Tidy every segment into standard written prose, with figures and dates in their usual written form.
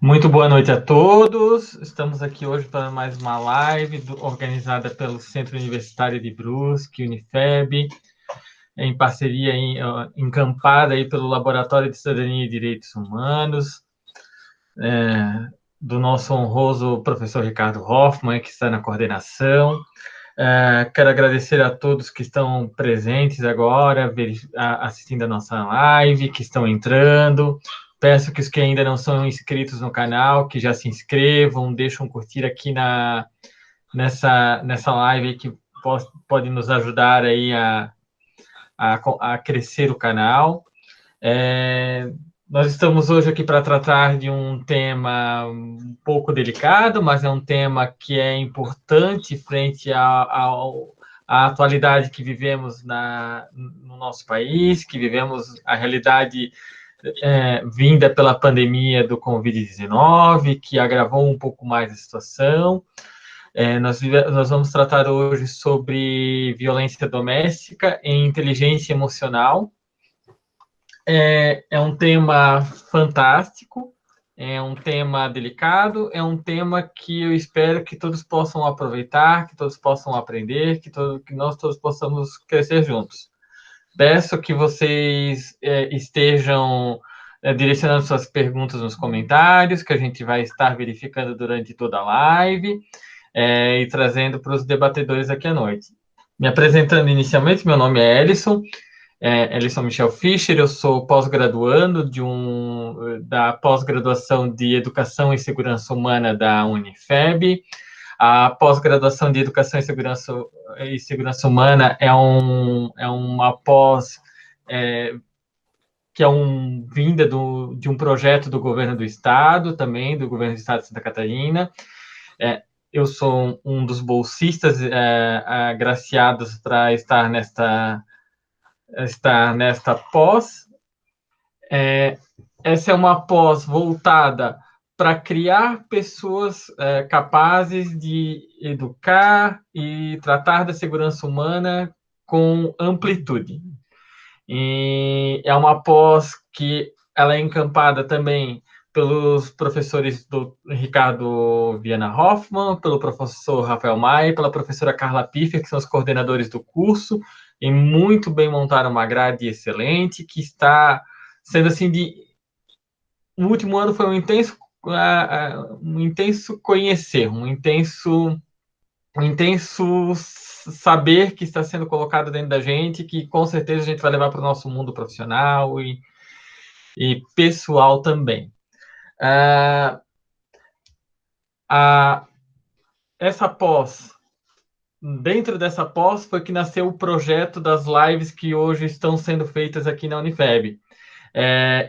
Muito boa noite a todos. Estamos aqui hoje para mais uma live organizada pelo Centro Universitário de Brusque, Unifeb, em parceria encampada aí pelo Laboratório de Cidadania e Direitos Humanos, do nosso honroso professor Ricardo Hoffmann, que está na coordenação. Quero agradecer a todos que estão presentes agora, assistindo a nossa live, que estão entrando. Peço que os que ainda não são inscritos no canal, que já se inscrevam, deixem um curtir aqui nessa live que pode nos ajudar aí a crescer o canal. Nós estamos hoje aqui para tratar de um tema um pouco delicado, mas é um tema que é importante frente à atualidade que vivemos no nosso país, que vivemos a realidade vinda pela pandemia do Covid-19, que agravou um pouco mais a situação. Nós vamos tratar hoje sobre violência doméstica e inteligência emocional. É um tema fantástico, é um tema delicado, é um tema que eu espero que todos possam aproveitar, que todos possam aprender, que nós todos possamos crescer juntos. Peço que vocês estejam direcionando suas perguntas nos comentários, que a gente vai estar verificando durante toda a live e trazendo para os debatedores aqui à noite. Me apresentando inicialmente, meu nome é Ellison, Ellison Michel Fischer, eu sou pós-graduando da pós-graduação de Educação e Segurança Humana da Unifeb. A pós-graduação de Educação e Segurança Humana é uma pós que é vinda de um projeto do governo do Estado, também do governo do Estado de Santa Catarina. Eu sou um dos bolsistas agraciados para estar nesta pós. Essa é uma pós voltada para criar pessoas capazes de educar e tratar da segurança humana com amplitude. E é uma pós que ela é encampada também pelos professores do Ricardo Viana Hoffmann, pelo professor Rafael Maia, pela professora Carla Piffer, que são os coordenadores do curso, e muito bem montaram uma grade excelente, que está sendo assim o último ano foi um intenso conhecer, um intenso saber que está sendo colocado dentro da gente, que com certeza a gente vai levar para o nosso mundo profissional e pessoal também. Dentro dessa pós foi que nasceu o projeto das lives que hoje estão sendo feitas aqui na Unifeb.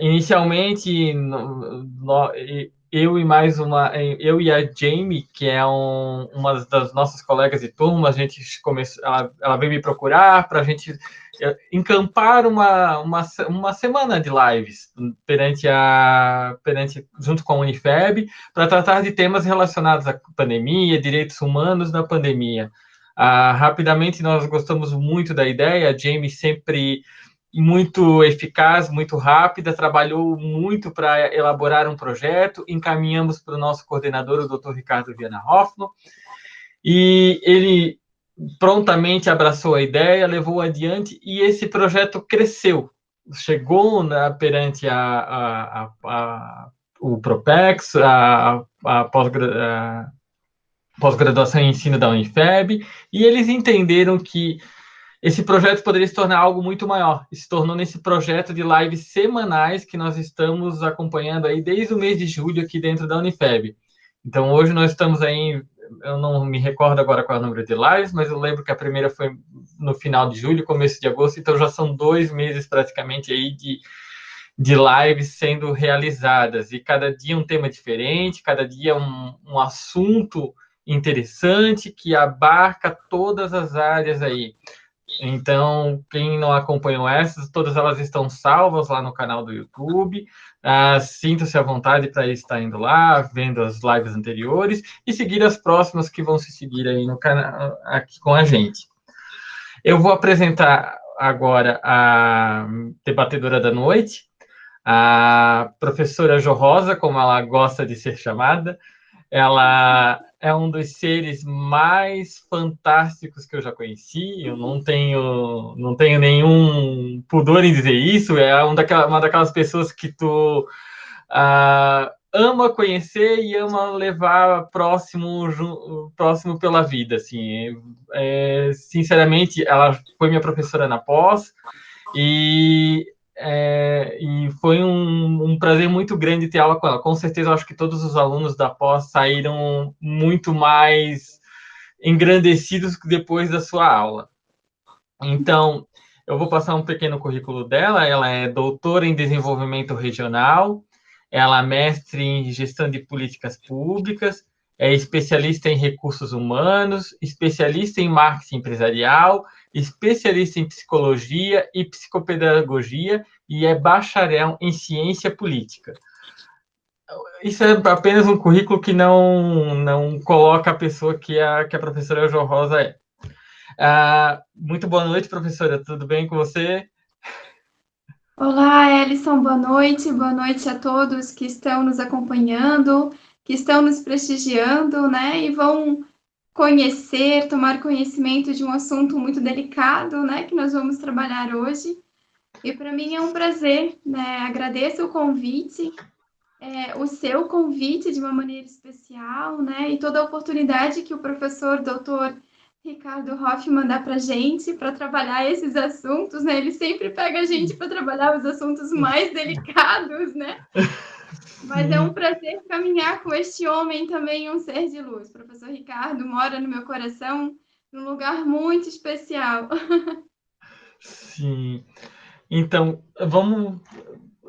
Inicialmente, eu e a Jamie, que é uma das nossas colegas de turma, a gente começou, ela veio me procurar para a gente encampar uma semana de lives junto com a Unifeb, para tratar de temas relacionados à pandemia, direitos humanos na pandemia. Rapidamente, nós gostamos muito da ideia, a Jamie sempre muito eficaz, muito rápida, trabalhou muito para elaborar um projeto, encaminhamos para o nosso coordenador, o Dr. Ricardo Viana Hoffmann, e ele prontamente abraçou a ideia, levou adiante, e esse projeto cresceu. Chegou perante o Propex, a pós-graduação em ensino da Unifeb, e eles entenderam que esse projeto poderia se tornar algo muito maior. E se tornou nesse projeto de lives semanais que nós estamos acompanhando aí desde o mês de julho aqui dentro da Unifeb. Então, hoje nós estamos aí, eu não me recordo agora qual é o número de lives, mas eu lembro que a primeira foi no final de julho, começo de agosto, então já são 2 meses praticamente aí de lives sendo realizadas. E cada dia um tema diferente, cada dia um assunto interessante que abarca todas as áreas aí. Então, quem não acompanhou essas, todas elas estão salvas lá no canal do YouTube. Sinta-se à vontade para estar indo lá, vendo as lives anteriores e seguir as próximas que vão se seguir aí no canal, aqui com a gente. Eu vou apresentar agora a debatedora da noite, A professora Jo Rosa, como ela gosta de ser chamada, ela é um dos seres mais fantásticos que eu já conheci. Eu não tenho nenhum pudor em dizer isso. É uma daquelas pessoas que tu ama conhecer e ama levar próximo pela vida. Assim, sinceramente, ela foi minha professora na pós e foi um prazer muito grande ter aula com ela. Com certeza, eu acho que todos os alunos da pós saíram muito mais engrandecidos depois da sua aula. Então, eu vou passar um pequeno currículo dela. Ela é doutora em desenvolvimento regional, ela é mestre em gestão de políticas públicas, é especialista em recursos humanos, especialista em marketing empresarial, especialista em psicologia e psicopedagogia e é bacharel em ciência política. Isso é apenas um currículo que não coloca a pessoa que a professora Jo Rosa é. Muito boa noite, professora. Tudo bem com você? Olá, Elison, boa noite a todos que estão nos acompanhando, que estão nos prestigiando, né? E vão conhecer, tomar conhecimento de um assunto muito delicado, né? Que nós vamos trabalhar hoje. E para mim é um prazer, né? Agradeço o convite, o seu convite de uma maneira especial, né? E toda a oportunidade que o professor doutor Ricardo Hoffman dá para gente para trabalhar esses assuntos, né? Ele sempre pega a gente para trabalhar os assuntos mais delicados, né? Mas é um Sim, prazer caminhar com este homem também, um ser de luz. O professor Ricardo mora no meu coração, num lugar muito especial. sim. Então, vamos.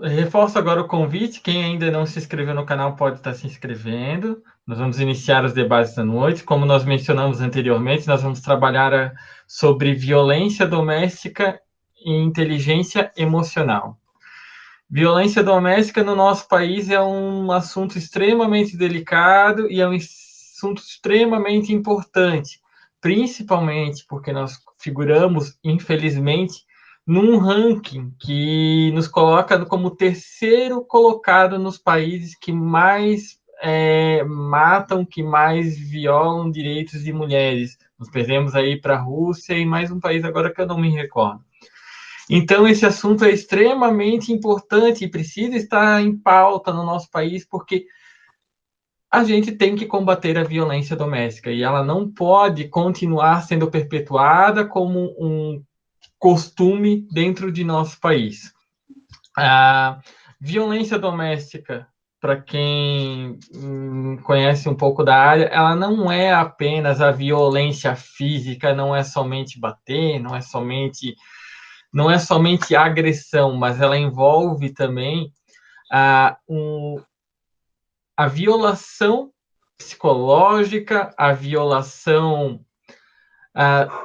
Reforço agora o convite. Quem ainda não se inscreveu no canal pode estar se inscrevendo. Nós vamos iniciar os debates da noite. Como nós mencionamos anteriormente, nós vamos trabalhar sobre violência doméstica e inteligência emocional. Violência doméstica no nosso país é um assunto extremamente delicado e é um assunto extremamente importante, principalmente porque nós figuramos, infelizmente, num ranking que nos coloca como terceiro colocado nos países que mais matam, que mais violam direitos de mulheres. Nos perdemos aí para a Rússia e mais um país agora que eu não me recordo. Então, esse assunto é extremamente importante e precisa estar em pauta no nosso país, porque a gente tem que combater a violência doméstica e ela não pode continuar sendo perpetuada como um costume dentro de nosso país. A violência doméstica, para quem conhece um pouco da área, ela não é apenas a violência física, não é somente bater, não é somente agressão, mas ela envolve também a violação psicológica, a violação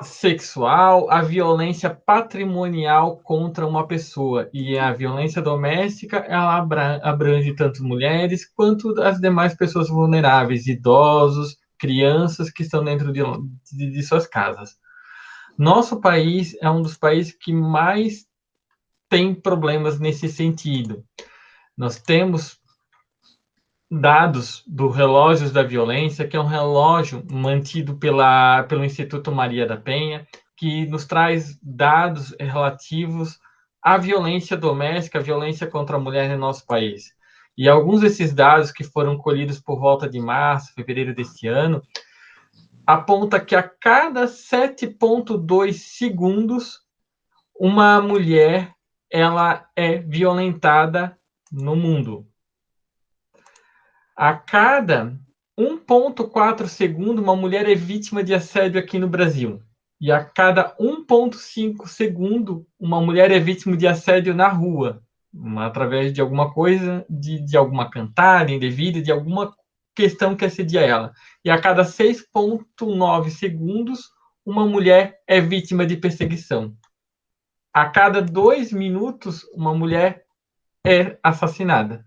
sexual, a violência patrimonial contra uma pessoa. E a violência doméstica, ela abrange tanto mulheres quanto as demais pessoas vulneráveis, idosos, crianças que estão dentro de suas casas. Nosso país é um dos países que mais tem problemas nesse sentido. Nós temos dados do Relógios da Violência, que é um relógio mantido pelo Instituto Maria da Penha, que nos traz dados relativos à violência doméstica, à violência contra a mulher no nosso país. E alguns desses dados que foram colhidos por volta de março, fevereiro deste ano, aponta que a cada 7,2 segundos uma mulher ela é violentada no mundo. A cada 1,4 segundo, uma mulher é vítima de assédio aqui no Brasil. E a cada 1,5 segundo, uma mulher é vítima de assédio na rua, através de alguma coisa, de alguma cantada indevida, de alguma questão que assedia ela. E a cada 6,9 segundos, uma mulher é vítima de perseguição. A cada 2 minutos, uma mulher é assassinada.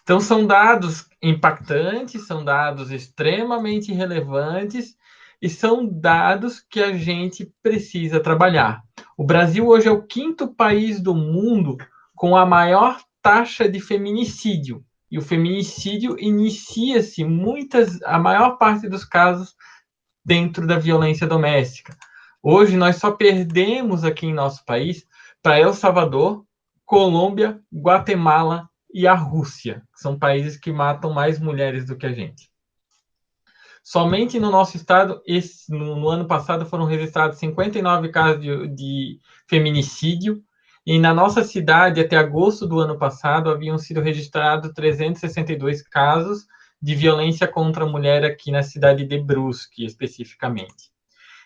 Então, são dados impactantes, são dados extremamente relevantes e são dados que a gente precisa trabalhar. O Brasil hoje é o quinto país do mundo com a maior taxa de feminicídio. E o feminicídio inicia-se a maior parte dos casos dentro da violência doméstica. Hoje nós só perdemos aqui em nosso país para El Salvador, Colômbia, Guatemala e a Rússia, que são países que matam mais mulheres do que a gente. Somente no nosso estado, no ano passado, foram registrados 59 casos de feminicídio, e na nossa cidade, até agosto do ano passado, haviam sido registrados 362 casos de violência contra a mulher aqui na cidade de Brusque, especificamente.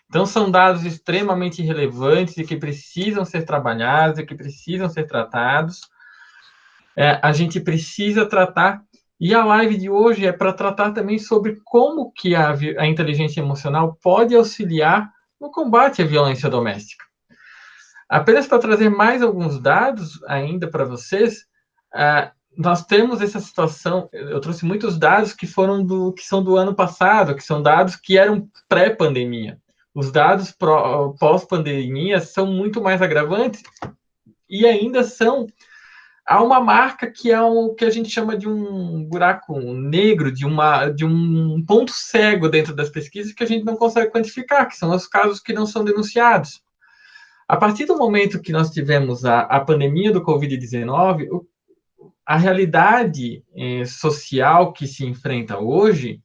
Então, são dados extremamente relevantes e que precisam ser trabalhados e que precisam ser tratados. A gente precisa tratar, e a live de hoje é para tratar também sobre como que a inteligência emocional pode auxiliar no combate à violência doméstica. Apenas para trazer mais alguns dados ainda para vocês, nós temos essa situação. Eu trouxe muitos dados que são do ano passado, que são dados que eram pré-pandemia. Os dados pós-pandemia são muito mais agravantes e ainda há uma marca que é o que a gente chama de um buraco negro, de um ponto cego dentro das pesquisas que a gente não consegue quantificar, que são os casos que não são denunciados. A partir do momento que nós tivemos a pandemia do Covid-19, a realidade social que se enfrenta hoje,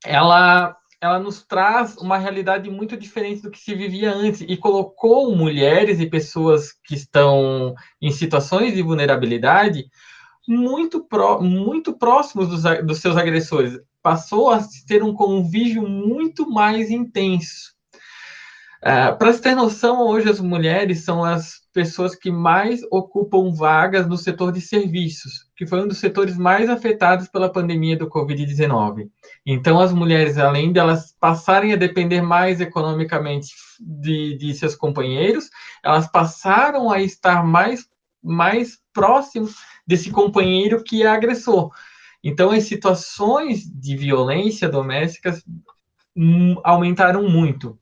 ela nos traz uma realidade muito diferente do que se vivia antes e colocou mulheres e pessoas que estão em situações de vulnerabilidade muito próximos dos seus agressores. Passou a ter um convívio muito mais intenso. Para se ter noção, hoje as mulheres são as pessoas que mais ocupam vagas no setor de serviços, que foi um dos setores mais afetados pela pandemia do Covid-19. Então, as mulheres, além de elas passarem a depender mais economicamente de seus companheiros, elas passaram a estar mais próximos desse companheiro que é agressor. Então, as situações de violência doméstica aumentaram muito.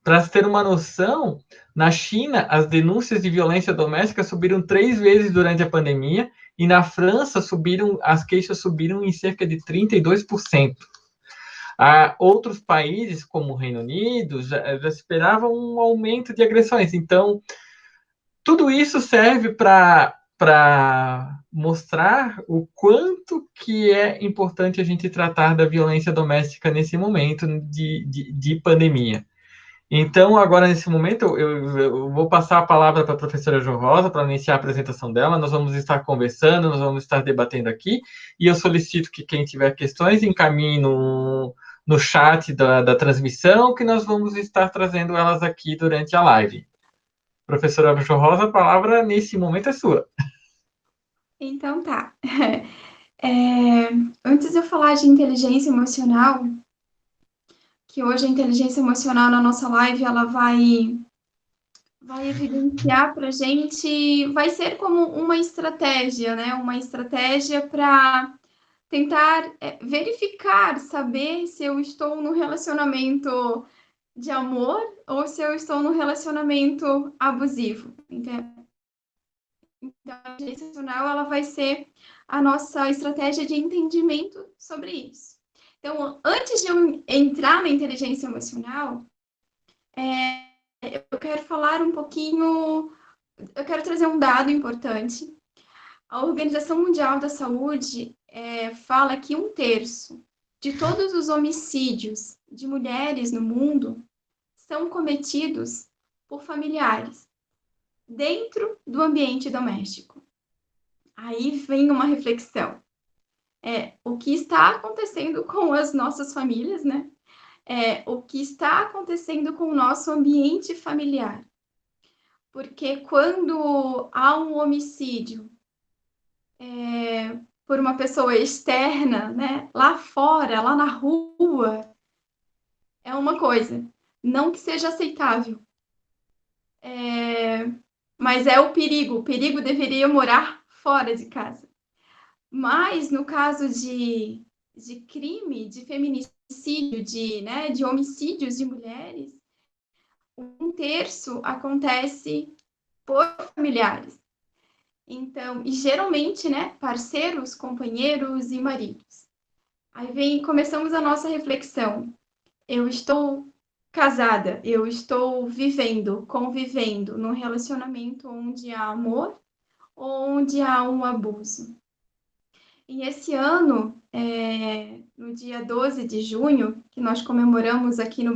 Para se ter uma noção, na China, as denúncias de violência doméstica subiram 3 vezes durante a pandemia, e na França as queixas subiram em cerca de 32%. Outros países, como o Reino Unido, já esperavam um aumento de agressões. Então, tudo isso serve para mostrar o quanto que é importante a gente tratar da violência doméstica nesse momento de pandemia. Então, agora, nesse momento, eu vou passar a palavra para a professora Jo Rosa para iniciar a apresentação dela. Nós vamos estar conversando, nós vamos estar debatendo aqui, e eu solicito que quem tiver questões encaminhe no chat da transmissão, que nós vamos estar trazendo elas aqui durante a live. Professora Jo Rosa, a palavra nesse momento é sua. Então tá. Antes de eu falar de inteligência emocional, que hoje a inteligência emocional na nossa live ela vai evidenciar para a gente, vai ser como uma estratégia, né? Uma estratégia para tentar verificar, saber se eu estou no relacionamento de amor ou se eu estou no relacionamento abusivo. Então, a inteligência emocional ela vai ser a nossa estratégia de entendimento sobre isso. Então, antes de eu entrar na inteligência emocional, eu quero falar um pouquinho, eu quero trazer um dado importante. A Organização Mundial da Saúde fala que 1/3 de todos os homicídios de mulheres no mundo são cometidos por familiares dentro do ambiente doméstico. Aí vem uma reflexão. O que está acontecendo com as nossas famílias, né? O que está acontecendo com o nosso ambiente familiar. Porque quando há um homicídio por uma pessoa externa, né? Lá fora, lá na rua, é uma coisa. Não que seja aceitável. Mas é o perigo. O perigo deveria morar fora de casa. Mas no caso de crime, de feminicídio, de homicídios de mulheres, 1/3 acontece por familiares. Então, e geralmente, né, parceiros, companheiros e maridos. Aí começamos a nossa reflexão. Eu estou casada, eu estou vivendo, convivendo num relacionamento onde há amor ou onde há um abuso. E esse ano, no dia 12 de junho, que nós comemoramos aqui no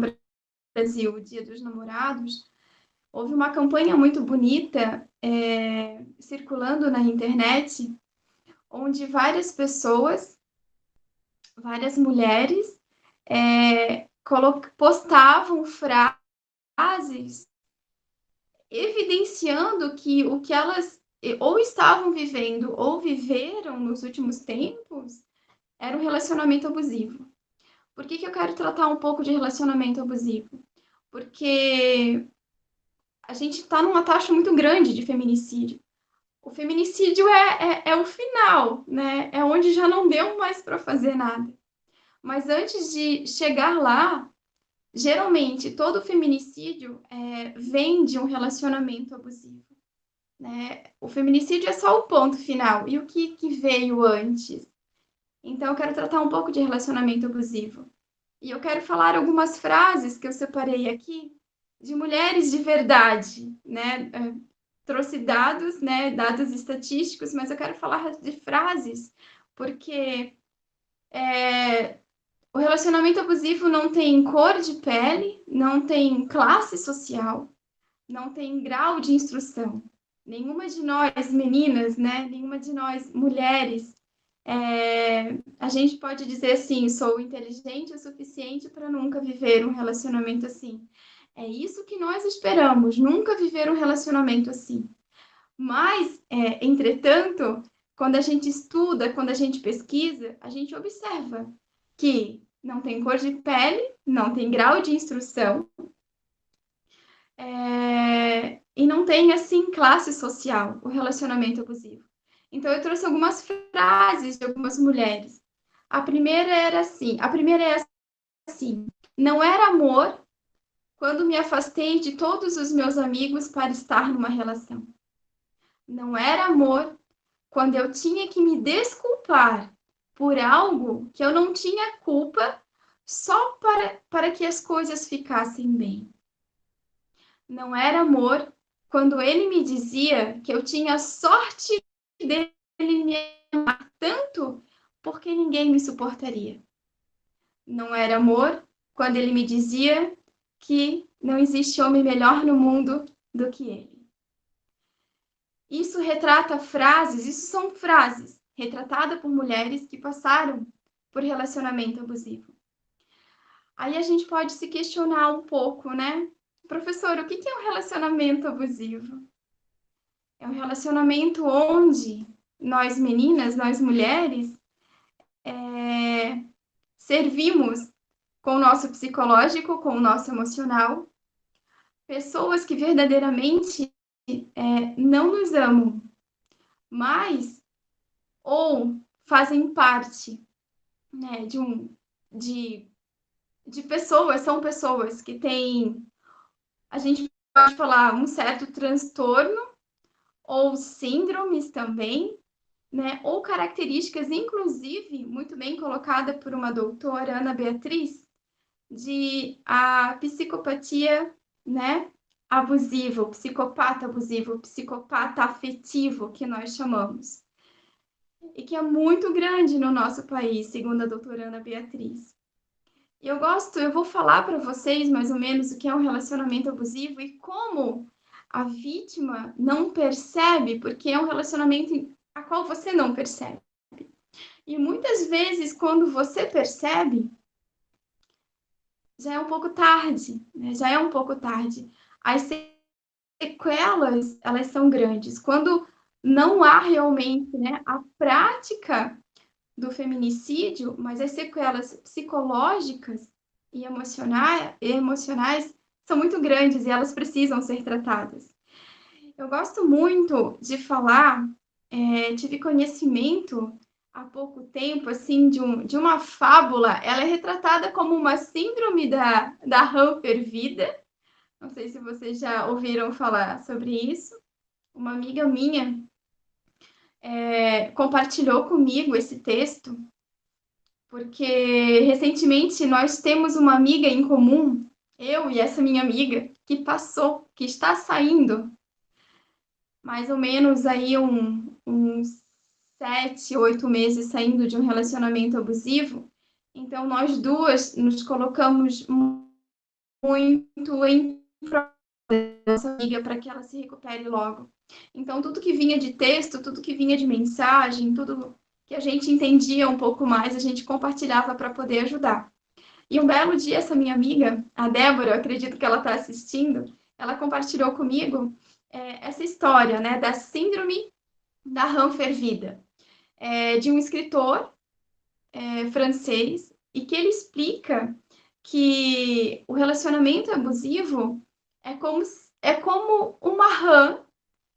Brasil o Dia dos Namorados, houve uma campanha muito bonita circulando na internet, onde várias pessoas, várias mulheres, postavam frases evidenciando que o que elas ou estavam vivendo ou viveram nos últimos tempos era um relacionamento abusivo. Por que eu quero tratar um pouco de relacionamento abusivo? Porque a gente está numa taxa muito grande de feminicídio. O feminicídio é o final, né? É onde já não deu mais para fazer nada. Mas antes de chegar lá, geralmente todo feminicídio vem de um relacionamento abusivo. Né? O feminicídio é só o ponto final. E o que veio antes? Então, eu quero tratar um pouco de relacionamento abusivo. E eu quero falar algumas frases que eu separei aqui de mulheres de verdade, né? Trouxe dados, né? Dados estatísticos, mas eu quero falar de frases, porque o relacionamento abusivo não tem cor de pele, não tem classe social, não tem grau de instrução. Nenhuma de nós meninas, né? Nenhuma de nós mulheres, a gente pode dizer assim, sou inteligente o suficiente para nunca viver um relacionamento assim. É isso que nós esperamos, nunca viver um relacionamento assim. Mas, entretanto, quando a gente estuda, quando a gente pesquisa, a gente observa que não tem cor de pele, não tem grau de instrução, e não tem, assim, classe social, o relacionamento abusivo. Então, eu trouxe algumas frases de algumas mulheres. A primeira é assim, não era amor quando me afastei de todos os meus amigos para estar numa relação. Não era amor quando eu tinha que me desculpar por algo que eu não tinha culpa só para que as coisas ficassem bem. Não era amor quando ele me dizia que eu tinha sorte dele me amar tanto porque ninguém me suportaria. Não era amor quando ele me dizia que não existe homem melhor no mundo do que ele. Isso são frases retratadas por mulheres que passaram por relacionamento abusivo. Aí a gente pode se questionar um pouco, né? Professor, o que é um relacionamento abusivo? É um relacionamento onde nós meninas, nós mulheres, servimos com o nosso psicológico, com o nosso emocional, pessoas que verdadeiramente não nos amam, mas ou fazem parte, né, de pessoas, são pessoas que têm, a gente pode falar, um certo transtorno ou síndromes também, né, ou características, inclusive, muito bem colocada por uma doutora, Ana Beatriz, de a psicopatia, né, abusivo, psicopata afetivo, que nós chamamos, e que é muito grande no nosso país, segundo a doutora Ana Beatriz. Eu vou falar para vocês mais ou menos o que é um relacionamento abusivo e como a vítima não percebe, porque é um relacionamento a qual você não percebe. E muitas vezes, quando você percebe, já é um pouco tarde, né? Já é um pouco tarde. As sequelas, elas são grandes. Quando não há realmente, né, a prática do feminicídio, mas as sequelas psicológicas e emocionais são muito grandes e elas precisam ser tratadas. Eu gosto muito de falar, tive conhecimento há pouco tempo, assim, de uma fábula. Ela é retratada como uma síndrome da rã fervida. Não sei se vocês já ouviram falar sobre isso. Uma amiga minha, compartilhou comigo esse texto, porque recentemente nós temos uma amiga em comum, eu e essa minha amiga, que está saindo, mais ou menos aí uns 7, 8 meses saindo de um relacionamento abusivo. Então, nós duas nos colocamos muito em prol dessa amiga para que ela se recupere logo. Então, tudo que vinha de texto, tudo que vinha de mensagem, tudo que a gente entendia um pouco mais, a gente compartilhava para poder ajudar. E um belo dia, essa minha amiga, a Débora, eu acredito que ela está assistindo, ela compartilhou comigo essa história, né, da síndrome da rã fervida, de um escritor francês, e que ele explica que o relacionamento abusivo é como uma rã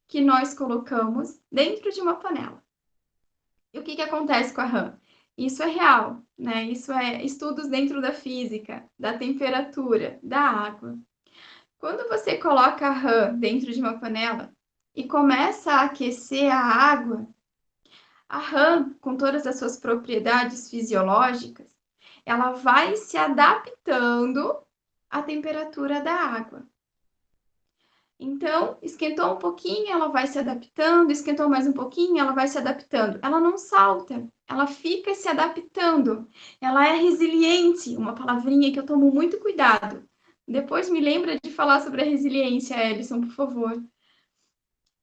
que nós colocamos dentro de uma panela. E o que acontece com a rã? Isso é real, né? Isso é estudos dentro da física, da temperatura, da água. Quando você coloca a rã dentro de uma panela e começa a aquecer a rã, com todas as suas propriedades fisiológicas, ela vai se adaptando à temperatura da água. Então, esquentou um pouquinho, ela vai se adaptando, esquentou mais um pouquinho, ela vai se adaptando. Ela não salta, ela fica se adaptando. Ela é resiliente, uma palavrinha que eu tomo muito cuidado. Depois me lembra de falar sobre a resiliência, Ellison, por favor.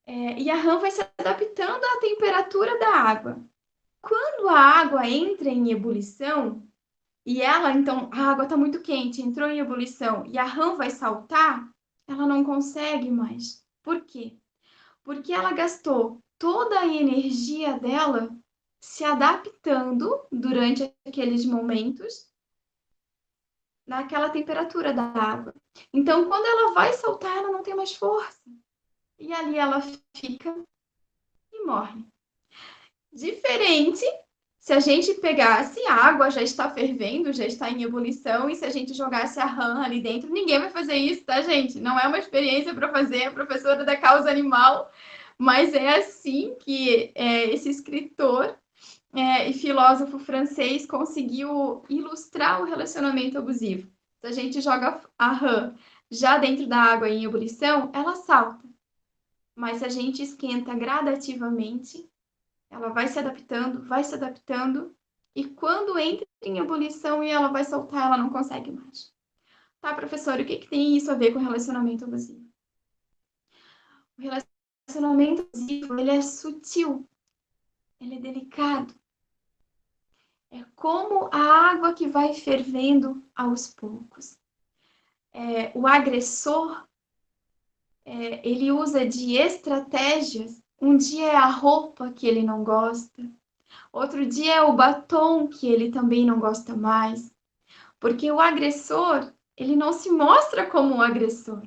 E a rã vai se adaptando à temperatura da água. Quando a água entra em ebulição, e ela, então, a água está muito quente, entrou em ebulição, e a rã vai saltar, ela não consegue mais. Por quê? Porque ela gastou toda a energia dela se adaptando durante aqueles momentos naquela temperatura da água. Então, quando ela vai saltar, ela não tem mais força. E ali ela fica e morre. Diferente se a gente pegasse a água, já está fervendo, já está em ebulição, e se a gente jogasse a rã ali dentro, ninguém vai fazer isso, tá, gente? Não é uma experiência para fazer, a professora da causa animal, mas é assim que esse escritor e filósofo francês conseguiu ilustrar o relacionamento abusivo. Se a gente joga a rã já dentro da água em ebulição, ela salta. Mas se a gente esquenta gradativamente, ela vai se adaptando, e quando entra em ebulição e ela vai soltar, ela não consegue mais. Tá, professor, o que tem isso a ver com relacionamento abusivo? O relacionamento abusivo, ele é sutil, ele é delicado. É como a água que vai fervendo aos poucos. O agressor, ele usa de estratégias. Um dia é a roupa que ele não gosta, outro dia é o batom que ele também não gosta mais, porque o agressor, ele não se mostra como um agressor.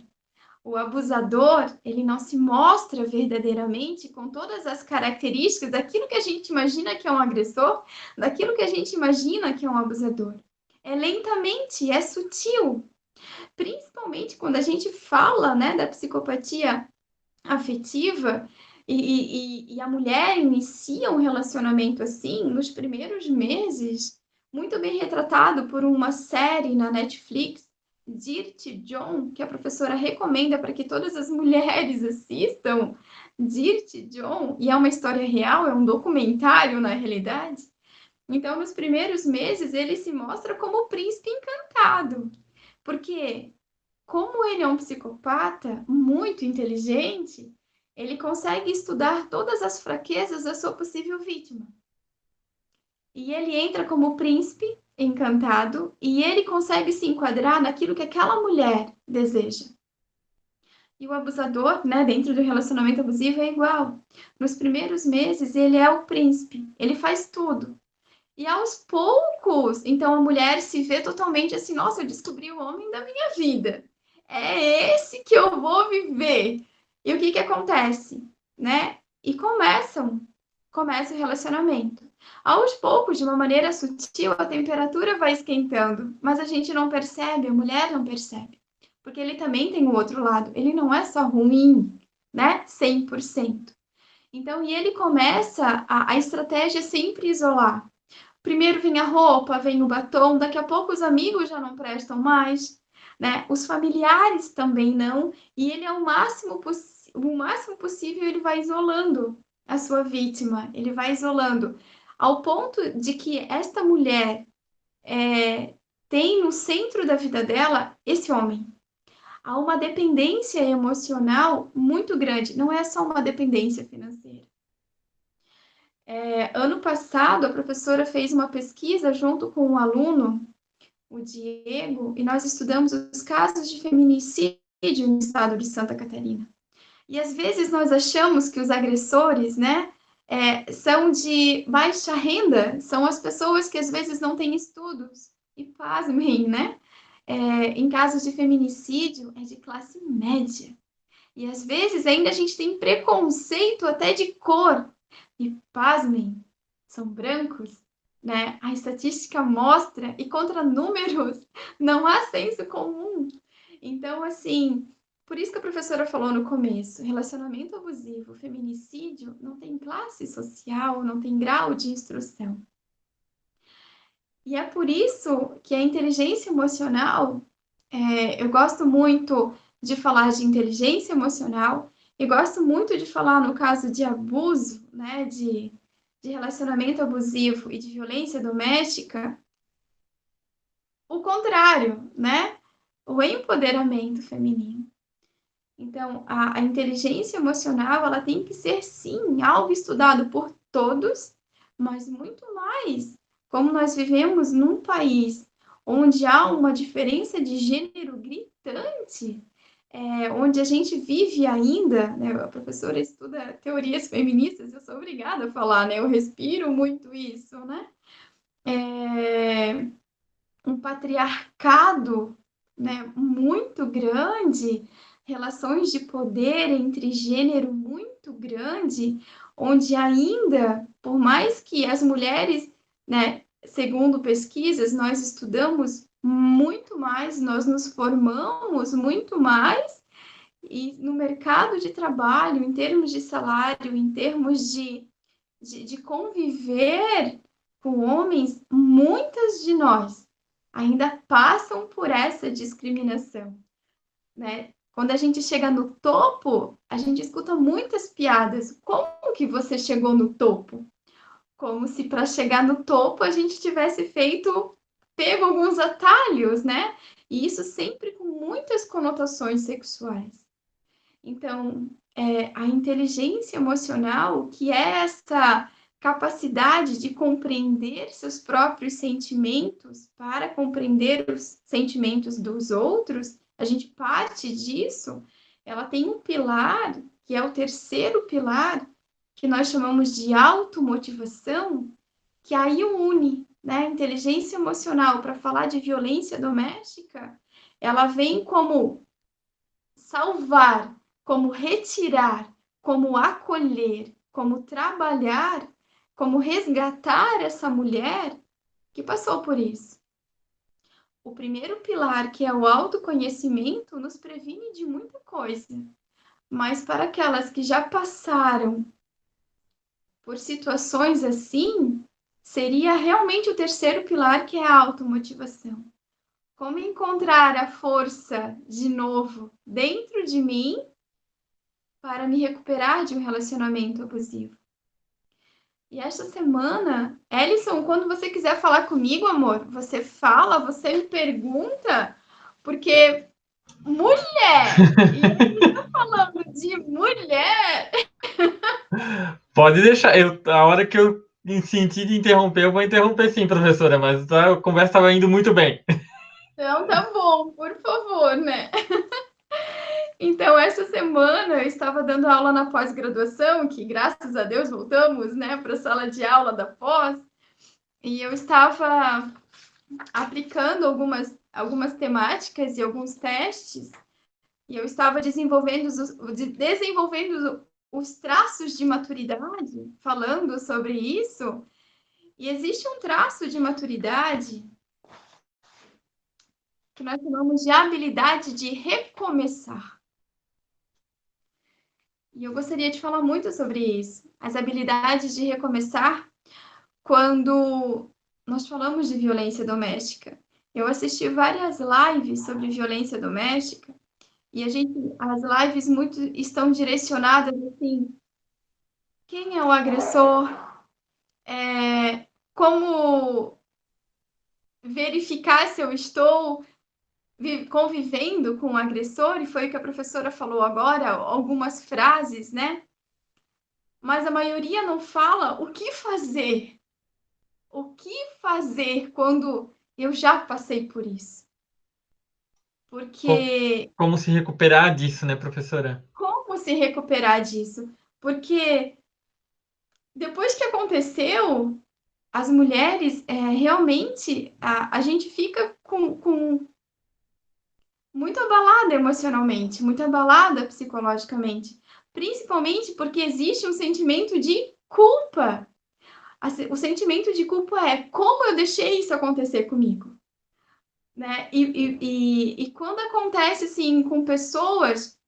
O abusador, ele não se mostra verdadeiramente com todas as características daquilo que a gente imagina que é um agressor, daquilo que a gente imagina que é um abusador. É lentamente, é sutil. Principalmente quando a gente fala, né, da psicopatia afetiva, e a mulher inicia um relacionamento assim, nos primeiros meses, muito bem retratado por uma série na Netflix, Dirty John, que a professora recomenda para que todas as mulheres assistam. Dirty John, e é uma história real, é um documentário na realidade. Então, nos primeiros meses, ele se mostra como o príncipe encantado, porque como ele é um psicopata muito inteligente, ele consegue estudar todas as fraquezas da sua possível vítima. E ele entra como príncipe encantado e ele consegue se enquadrar naquilo que aquela mulher deseja. E o abusador, né, dentro do relacionamento abusivo é igual. Nos primeiros meses, ele é o príncipe, ele faz tudo. E aos poucos, então a mulher se vê totalmente assim, nossa, eu descobri o homem da minha vida. É esse que eu vou viver. E o que acontece, né? E começa o relacionamento. Aos poucos, de uma maneira sutil, a temperatura vai esquentando, mas a gente não percebe, a mulher não percebe. Porque ele também tem o outro lado, ele não é só ruim, né? 100%. Então, e ele começa a estratégia é sempre isolar. Primeiro vem a roupa, vem o batom, daqui a pouco os amigos já não prestam mais, né? Os familiares também não, e ele é o máximo possível ele vai isolando a sua vítima, ele vai isolando, ao ponto de que esta mulher tem no centro da vida dela esse homem. Há uma dependência emocional muito grande, não é só uma dependência financeira. Ano passado, a professora fez uma pesquisa junto com um aluno, o Diego, e nós estudamos os casos de feminicídio no estado de Santa Catarina. E às vezes nós achamos que os agressores, né, são de baixa renda, são as pessoas que às vezes não têm estudos. E pasmem, né? Em casos de feminicídio, é de classe média. E às vezes ainda a gente tem preconceito até de cor. E pasmem, são brancos, né? A estatística mostra, e contra números, não há senso comum. Então, assim, por isso que a professora falou no começo, relacionamento abusivo, feminicídio, não tem classe social, não tem grau de instrução. E é por isso que a inteligência emocional, eu gosto muito de falar de inteligência emocional e gosto muito de falar no caso de abuso, né, de relacionamento abusivo e de violência doméstica, o contrário, né? O empoderamento feminino. Então, a inteligência emocional, ela tem que ser, sim, algo estudado por todos, mas muito mais, como nós vivemos num país onde há uma diferença de gênero gritante, onde a gente vive ainda, né, a professora estuda teorias feministas, eu sou obrigada a falar, né, eu respiro muito isso, né, um patriarcado, né, muito grande, relações de poder entre gênero muito grande, onde ainda, por mais que as mulheres, né, segundo pesquisas, nós estudamos muito mais, nós nos formamos muito mais, e no mercado de trabalho, em termos de salário, em termos de conviver com homens, muitas de nós ainda passam por essa discriminação, né? Quando a gente chega no topo, a gente escuta muitas piadas. Como que você chegou no topo? Como se para chegar no topo a gente tivesse pego alguns atalhos, né? E isso sempre com muitas conotações sexuais. Então, a inteligência emocional, que é essa capacidade de compreender seus próprios sentimentos para compreender os sentimentos dos outros, a gente parte disso, ela tem um pilar, que é o terceiro pilar, que nós chamamos de automotivação, que aí une, né, a inteligência emocional para falar de violência doméstica, ela vem como salvar, como retirar, como acolher, como trabalhar, como resgatar essa mulher que passou por isso. O primeiro pilar, que é o autoconhecimento, nos previne de muita coisa, mas para aquelas que já passaram por situações assim, seria realmente o terceiro pilar, que é a automotivação. Como encontrar a força de novo dentro de mim para me recuperar de um relacionamento abusivo. E esta semana, Ellison, quando você quiser falar comigo, amor, você fala, você me pergunta, porque mulher! E a gente tá falando de mulher! Pode deixar. A hora que eu sentir de interromper, eu vou interromper sim, professora, mas a conversa estava indo muito bem. Então tá bom, por favor, né? Então, essa semana eu estava dando aula na pós-graduação, que graças a Deus voltamos, né, para a sala de aula da pós, e eu estava aplicando algumas temáticas e alguns testes, e eu estava desenvolvendo os traços de maturidade, falando sobre isso, e existe um traço de maturidade que nós chamamos de habilidade de recomeçar. E eu gostaria de falar muito sobre isso. As habilidades de recomeçar quando nós falamos de violência doméstica. Eu assisti várias lives sobre violência doméstica e as lives muito estão direcionadas assim, quem é o agressor, como verificar se eu estou convivendo com o agressor, e foi o que a professora falou agora, algumas frases, né? Mas a maioria não fala o que fazer. O que fazer quando eu já passei por isso? Porque Como se recuperar disso, né, professora? como se recuperar disso? Porque depois que aconteceu, as mulheres realmente a gente fica com muito abalada emocionalmente, muito abalada psicologicamente, principalmente porque existe um sentimento de culpa. O sentimento de culpa é como eu deixei isso acontecer comigo, né? E quando acontece assim com pessoas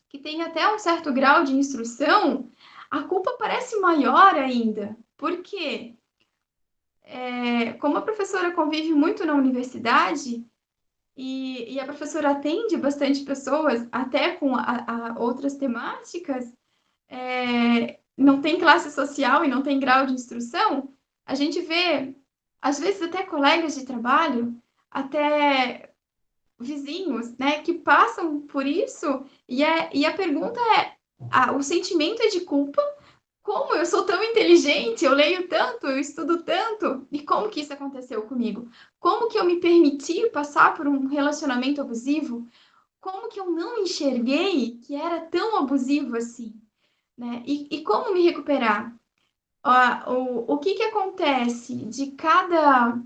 que têm até um certo grau de instrução, a culpa parece maior ainda. Por quê? Como a professora convive muito na universidade, e a professora atende bastante pessoas, até com outras temáticas, não tem classe social e não tem grau de instrução, a gente vê, às vezes, até colegas de trabalho, até vizinhos, né, que passam por isso, e a pergunta é: o sentimento é de culpa? Como eu sou tão inteligente, eu leio tanto, eu estudo tanto, e como que isso aconteceu comigo? Como que eu me permiti passar por um relacionamento abusivo? Como que eu não enxerguei que era tão abusivo assim, né? E como me recuperar? O que que acontece de cada...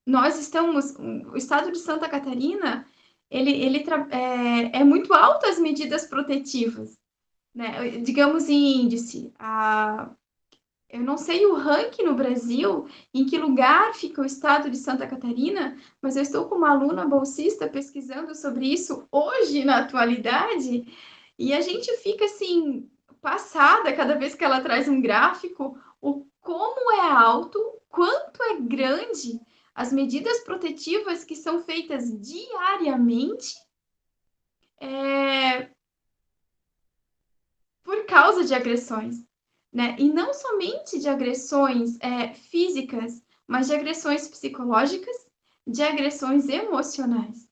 Nós estamos... O estado de Santa Catarina, é muito alto as medidas protetivas, né? Digamos em índice, eu não sei o ranking no Brasil, em que lugar fica o estado de Santa Catarina, mas eu estou com uma aluna bolsista pesquisando sobre isso hoje, na atualidade, e a gente fica assim, passada cada vez que ela traz um gráfico, o como é alto, quanto é grande as medidas protetivas que são feitas diariamente por causa de agressões, né? E não somente de agressões físicas, mas de agressões psicológicas, de agressões emocionais.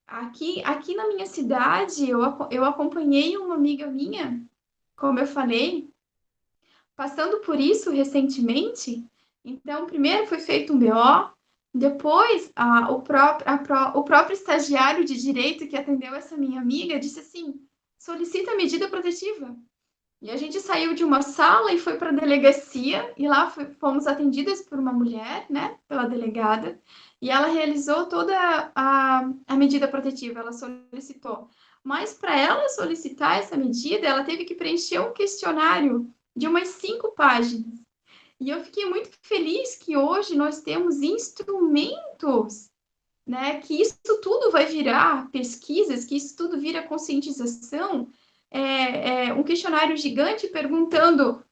Aqui na minha cidade, eu acompanhei uma amiga minha, como eu falei, passando por isso recentemente. Então, primeiro foi feito um BO, depois o próprio estagiário de direito que atendeu essa minha amiga disse assim: solicita medida protetiva. E a gente saiu de uma sala e foi para a delegacia, e lá fomos atendidas por uma mulher, né, pela delegada, e ela realizou toda a medida protetiva, ela solicitou. Mas para ela solicitar essa medida, ela teve que preencher um questionário de umas 5 páginas. E eu fiquei muito feliz que hoje nós temos instrumentos, né, que isso tudo vai virar pesquisas, que isso tudo vira conscientização, um questionário gigante perguntando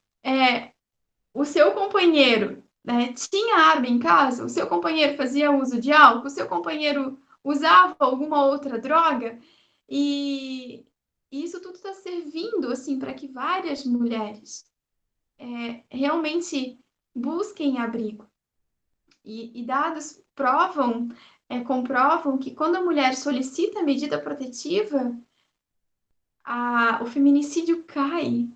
o seu companheiro, né, tinha arma em casa? O seu companheiro fazia uso de álcool? O seu companheiro usava alguma outra droga? E isso tudo está servindo assim para que várias mulheres realmente busquem abrigo. E dados comprovam que quando a mulher solicita a medida protetiva, o feminicídio cai.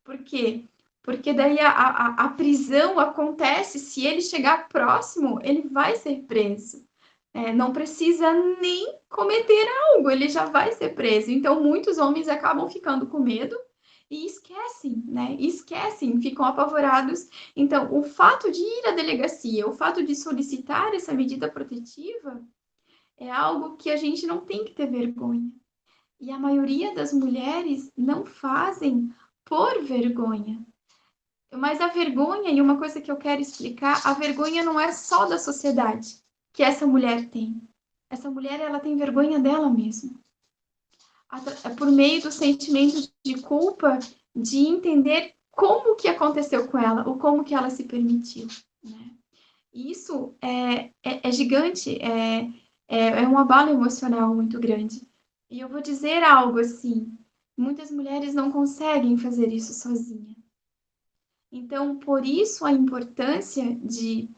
Por quê? Porque daí a prisão acontece, se ele chegar próximo, ele vai ser preso. Não precisa nem cometer algo, ele já vai ser preso. Então, muitos homens acabam ficando com medo e esquecem, né? Esquecem, ficam apavorados. Então, o fato de ir à delegacia, o fato de solicitar essa medida protetiva, é algo que a gente não tem que ter vergonha. E a maioria das mulheres não fazem por vergonha. Mas a vergonha, e uma coisa que eu quero explicar, a vergonha não é só da sociedade que essa mulher tem. Essa mulher, ela tem vergonha dela mesma. por meio do sentimento de culpa, de entender como que aconteceu com ela, ou como que ela se permitiu, né? Isso é gigante, é um abalo emocional muito grande. E eu vou dizer algo assim, muitas mulheres não conseguem fazer isso sozinha. Então, por isso a importância de,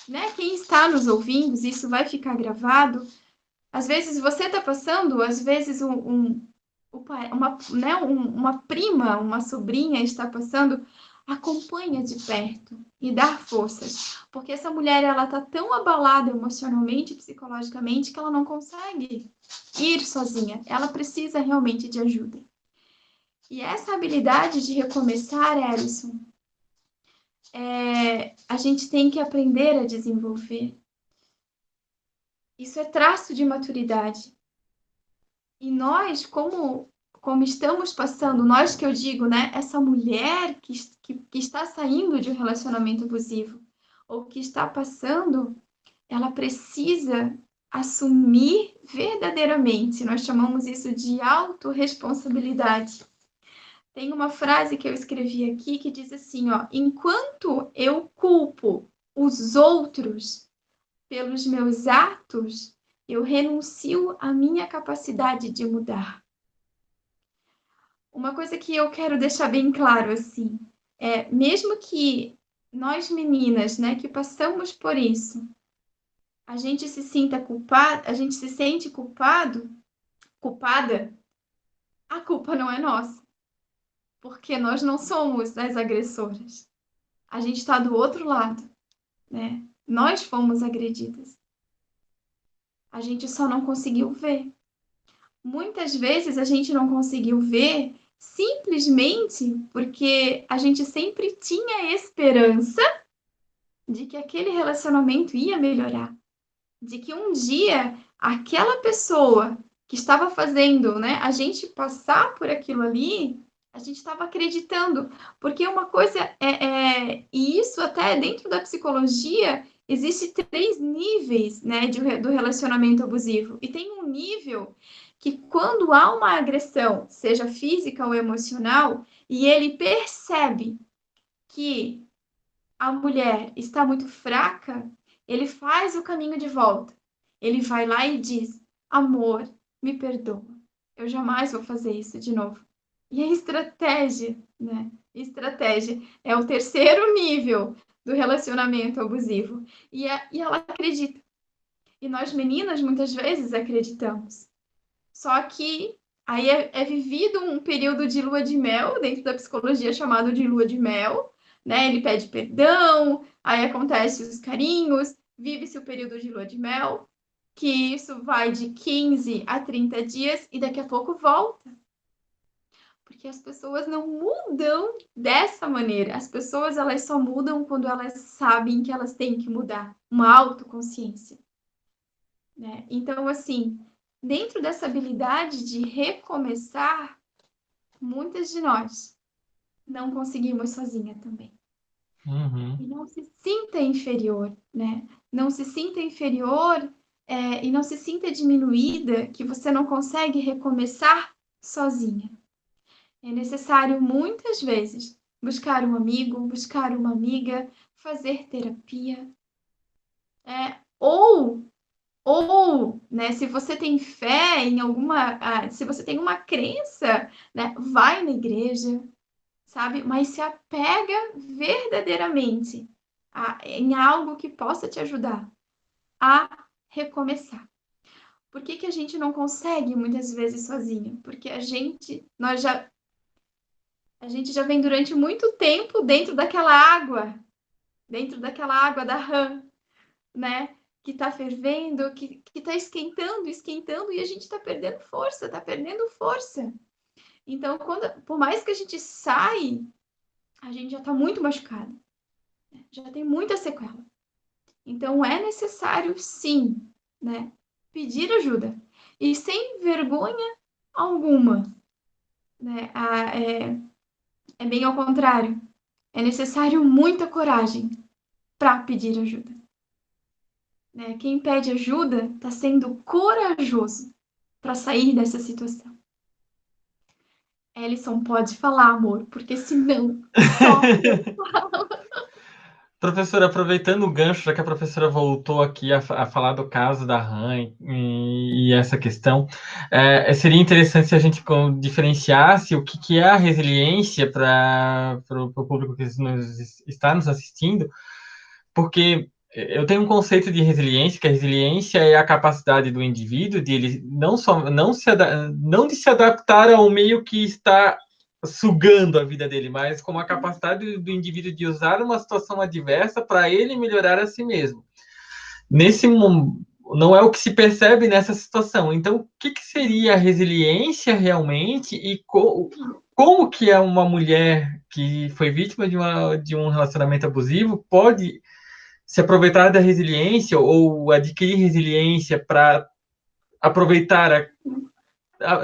né, quem está nos ouvindo, isso vai ficar gravado. Às vezes você está passando, às vezes uma prima, uma sobrinha está passando, acompanha de perto e dá forças, porque essa mulher ela está tão abalada emocionalmente, psicologicamente, que ela não consegue ir sozinha. Ela precisa realmente de ajuda. E essa habilidade de recomeçar, Ellison, a gente tem que aprender a desenvolver. Isso é traço de maturidade. E nós, como estamos passando, nós que eu digo, né, essa mulher que está saindo de um relacionamento abusivo, ou que está passando, ela precisa assumir verdadeiramente. Nós chamamos isso de autorresponsabilidade. Tem uma frase que eu escrevi aqui que diz assim, ó: enquanto eu culpo os outros pelos meus atos, eu renuncio à minha capacidade de mudar. Uma coisa que eu quero deixar bem claro, assim, mesmo que nós meninas, né, que passamos por isso, a gente se sinta culpada, a gente se sente culpada, a culpa não é nossa, porque nós não somos as agressoras. A gente está do outro lado, né? Nós fomos agredidas. A gente só não conseguiu ver. Muitas vezes a gente não conseguiu ver simplesmente porque a gente sempre tinha esperança de que aquele relacionamento ia melhorar, de que um dia aquela pessoa que estava fazendo, né, a gente passar por aquilo ali, a gente estava acreditando, porque uma coisa e isso até dentro da psicologia existe 3 níveis, né, do relacionamento abusivo, e tem um nível que quando há uma agressão, seja física ou emocional, e ele percebe que a mulher está muito fraca, ele faz o caminho de volta. Ele vai lá e diz: amor, me perdoa. Eu jamais vou fazer isso de novo. E a estratégia, né? Estratégia é o 3º nível do relacionamento abusivo. E ela acredita. E nós meninas muitas vezes acreditamos. Só que aí é vivido um período de lua de mel, dentro da psicologia chamado de lua de mel, né? Ele pede perdão, aí acontece os carinhos, vive-se o período de lua de mel, que isso vai de 15 a 30 dias e daqui a pouco volta. Porque as pessoas não mudam dessa maneira. As pessoas elas só mudam quando elas sabem que elas têm que mudar, uma autoconsciência, né? Então, assim, dentro dessa habilidade de recomeçar, muitas de nós não conseguimos sozinha também. Uhum. E não se sinta inferior, né? Não se sinta inferior e não se sinta diminuída que você não consegue recomeçar sozinha. É necessário muitas vezes buscar um amigo, buscar uma amiga, fazer terapia, ou, né, se você tem fé em se você tem uma crença, né, vai na igreja, sabe? Mas se apega verdadeiramente em algo que possa te ajudar a recomeçar. Por que a gente não consegue muitas vezes sozinho? Porque a gente já vem durante muito tempo dentro daquela água da rã, né? Que tá fervendo, que tá esquentando, esquentando, e a gente tá perdendo força, tá perdendo força. Então, por mais que a gente sai, a gente já tá muito machucado, né? Já tem muita sequela. Então, é necessário, sim, né? Pedir ajuda. E sem vergonha alguma, né? É bem ao contrário. É necessário muita coragem para pedir ajuda, né? Quem pede ajuda está sendo corajoso para sair dessa situação. Ellison, pode falar, amor, porque senão só eu falo. Professora, aproveitando o gancho, já que a professora voltou aqui a falar do caso da Han e essa questão, seria interessante se a gente diferenciasse o que é a resiliência para o público que está nos assistindo, porque eu tenho um conceito de resiliência, que a resiliência é a capacidade do indivíduo de ele não de se adaptar ao meio que está sugando a vida dele, mas como a capacidade do indivíduo de usar uma situação adversa para ele melhorar a si mesmo. Não é o que se percebe nessa situação. Então, o que seria a resiliência realmente e como que é uma mulher que foi vítima de um relacionamento abusivo pode se aproveitar da resiliência ou adquirir resiliência para aproveitar,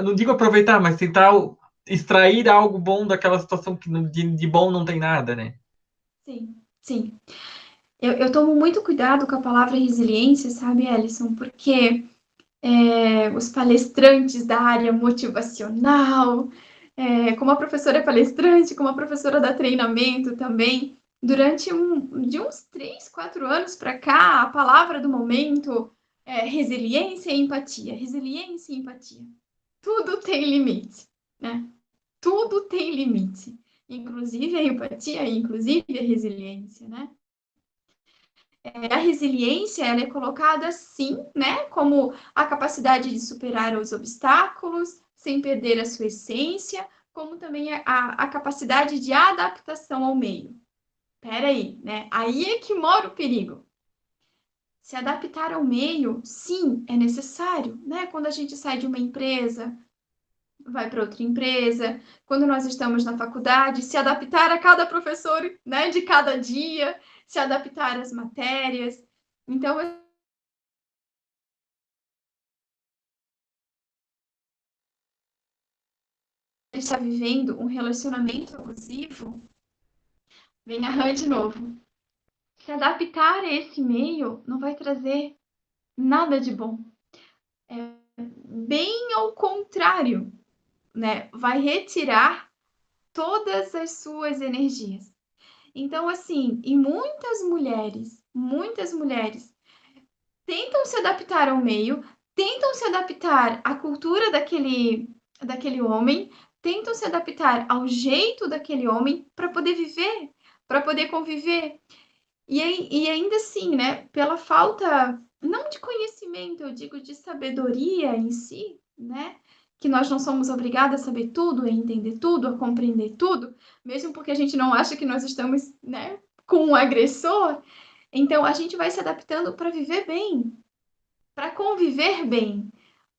não digo aproveitar, mas tentar extrair algo bom daquela situação que de bom não tem nada, né? Sim, sim. Eu tomo muito cuidado com a palavra resiliência, sabe, Ellison? Porque os palestrantes da área motivacional, como a professora é palestrante, como a professora dá treinamento também, de uns 3, 4 anos para cá, a palavra do momento é resiliência e empatia. Resiliência e empatia. Tudo tem limite, né? Tudo tem limite. Inclusive a empatia, inclusive a resiliência, né? A resiliência ela é colocada sim, né, como a capacidade de superar os obstáculos sem perder a sua essência, como também a capacidade de adaptação ao meio. Peraí, né? Aí é que mora o perigo. Se adaptar ao meio, sim, é necessário, né? Quando a gente sai de uma empresa, vai para outra empresa, quando nós estamos na faculdade, se adaptar a cada professor, né, de cada dia, se adaptar às matérias. Então, está vivendo um relacionamento abusivo, vem a Han de novo. Se adaptar a esse meio não vai trazer nada de bom. É bem ao contrário, né? Vai retirar todas as suas energias. Então, assim, e muitas mulheres tentam se adaptar ao meio, tentam se adaptar à cultura daquele homem, tentam se adaptar ao jeito daquele homem para poder viver, para poder conviver. E ainda assim, né, pela falta, não de conhecimento, eu digo de sabedoria em si, né, que nós não somos obrigados a saber tudo, a entender tudo, a compreender tudo, mesmo porque a gente não acha que nós estamos, né, com um agressor. Então, a gente vai se adaptando para viver bem, para conviver bem,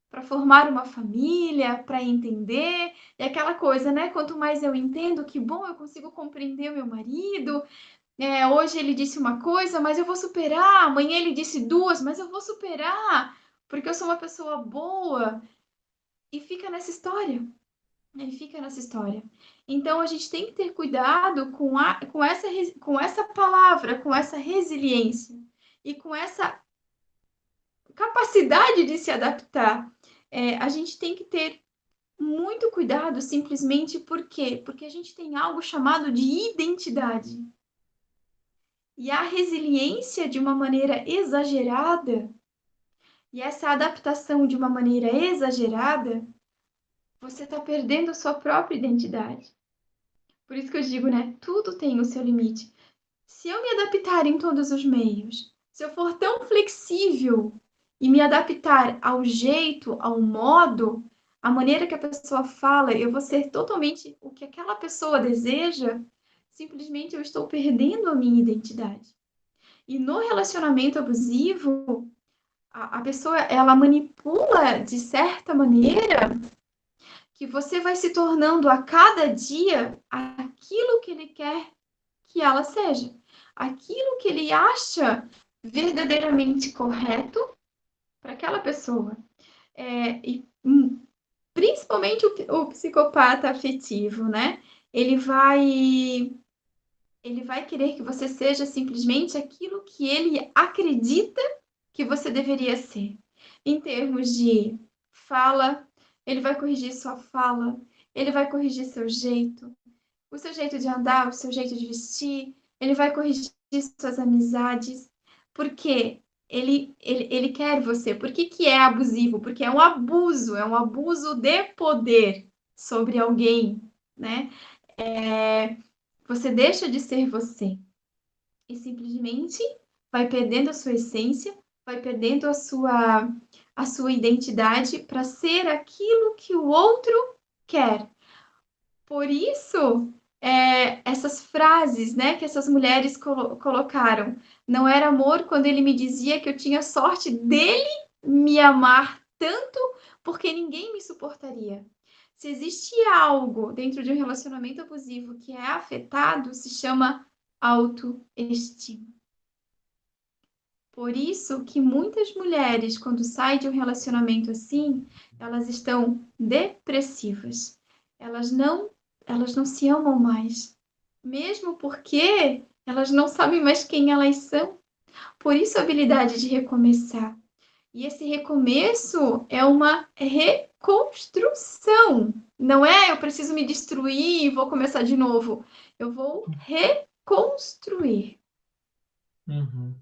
para formar uma família, para entender. E aquela coisa, né? Quanto mais eu entendo, que bom, eu consigo compreender o meu marido. Hoje ele disse uma coisa, mas eu vou superar. Amanhã ele disse duas, mas eu vou superar, porque eu sou uma pessoa boa. E fica nessa história. Ele fica nessa história. Então a gente tem que ter cuidado com essa palavra, com essa resiliência e com essa capacidade de se adaptar. A gente tem que ter muito cuidado simplesmente por quê? Porque a gente tem algo chamado de identidade. E a resiliência de uma maneira exagerada, e essa adaptação de uma maneira exagerada, você está perdendo a sua própria identidade. Por isso que eu digo, né? Tudo tem o seu limite. Se eu me adaptar em todos os meios, se eu for tão flexível e me adaptar ao jeito, ao modo, a maneira que a pessoa fala, eu vou ser totalmente o que aquela pessoa deseja, simplesmente eu estou perdendo a minha identidade. E no relacionamento abusivo, a pessoa ela manipula de certa maneira que você vai se tornando a cada dia aquilo que ele quer que ela seja, aquilo que ele acha verdadeiramente correto para aquela pessoa. E principalmente o psicopata afetivo, né? Ele vai querer que você seja simplesmente aquilo que ele acredita que você deveria ser. Em termos de fala, ele vai corrigir sua fala, ele vai corrigir seu jeito, o seu jeito de andar, o seu jeito de vestir, ele vai corrigir suas amizades, porque ele quer você. Por que que é abusivo? Porque é um abuso de poder sobre alguém, né? Você deixa de ser você e simplesmente vai perdendo a sua essência, vai perdendo a sua identidade para ser aquilo que o outro quer. Por isso, essas frases, né, que essas mulheres colocaram. Não era amor quando ele me dizia que eu tinha sorte dele me amar tanto porque ninguém me suportaria. Se existe algo dentro de um relacionamento abusivo que é afetado, se chama autoestima. Por isso que muitas mulheres, quando saem de um relacionamento assim, elas estão depressivas. Elas não, elas não se amam mais. Mesmo porque elas não sabem mais quem elas são. Por isso a habilidade de recomeçar. E esse recomeço é uma reconstrução. Não é eu preciso me destruir e vou começar de novo. Eu vou reconstruir. Uhum.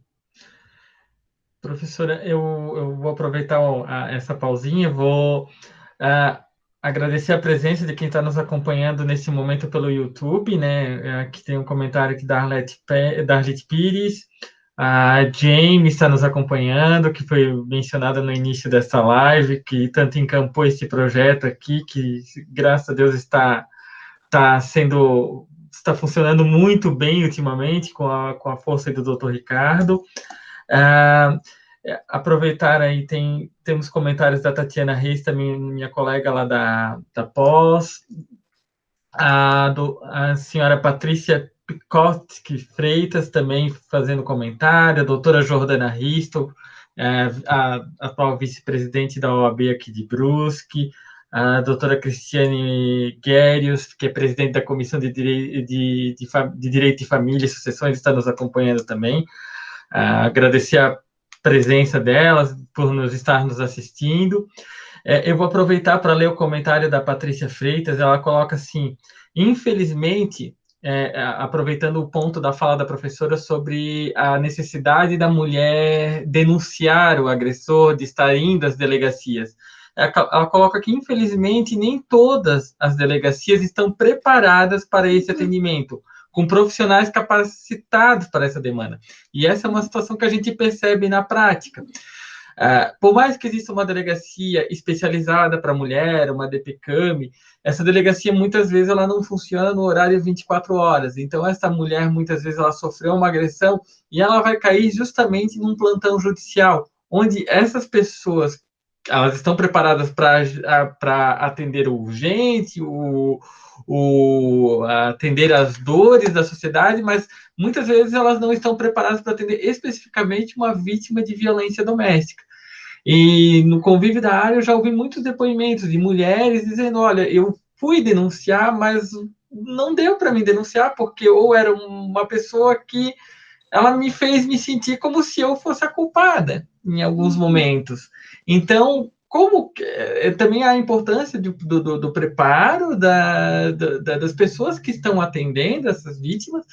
Professora, eu vou aproveitar essa pausinha, vou agradecer a presença de quem está nos acompanhando nesse momento pelo YouTube, né? Aqui tem um comentário aqui da Arlete Pires, a Jane está nos acompanhando, que foi mencionada no início dessa live, que tanto encampou esse projeto aqui, que graças a Deus está funcionando muito bem ultimamente com a força do Dr. Ricardo. Aproveitar aí, temos comentários da Tatiana Reis, também minha colega lá da pós, a senhora Patrícia Picotti Freitas também fazendo comentário, a doutora Jordana Risto, a atual vice-presidente da OAB aqui de Brusque, a doutora Cristiane Guérios, que é presidente da Comissão de Direito de Família e Sucessões, está nos acompanhando também. Agradecer a presença delas, por estar nos assistindo. Eu vou aproveitar para ler o comentário da Patrícia Freitas, ela coloca assim, infelizmente, aproveitando o ponto da fala da professora sobre a necessidade da mulher denunciar o agressor, de estar indo às delegacias. Ela coloca que, infelizmente, nem todas as delegacias estão preparadas para esse atendimento, com profissionais capacitados para essa demanda. E essa é uma situação que a gente percebe na prática. Por mais que exista uma delegacia especializada para mulher, uma DPCAM, essa delegacia muitas vezes ela não funciona no horário 24 horas. Então, essa mulher muitas vezes ela sofreu uma agressão e ela vai cair justamente num plantão judicial, onde essas pessoas elas estão preparadas para atender o urgente, atender as dores da sociedade, mas muitas vezes elas não estão preparadas para atender especificamente uma vítima de violência doméstica. E no convívio da área eu já ouvi muitos depoimentos de mulheres dizendo, olha, eu fui denunciar, mas não deu para me denunciar, porque ou era uma pessoa que ela me fez me sentir como se eu fosse a culpada em alguns momentos. Então, também a importância do preparo das pessoas que estão atendendo essas vítimas,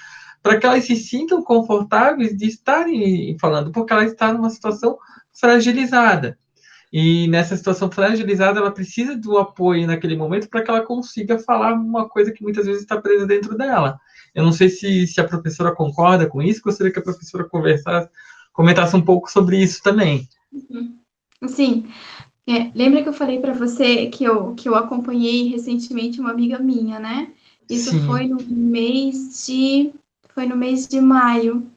para que elas se sintam confortáveis de estarem falando, porque ela está numa situação fragilizada. E nessa situação fragilizada, ela precisa do apoio naquele momento para que ela consiga falar uma coisa que muitas vezes está presa dentro dela. Eu não sei se a professora concorda com isso, gostaria que a professora comentasse um pouco sobre isso também. Sim. Lembra que eu falei para você que eu acompanhei recentemente uma amiga minha, né? Isso foi no mês de maio.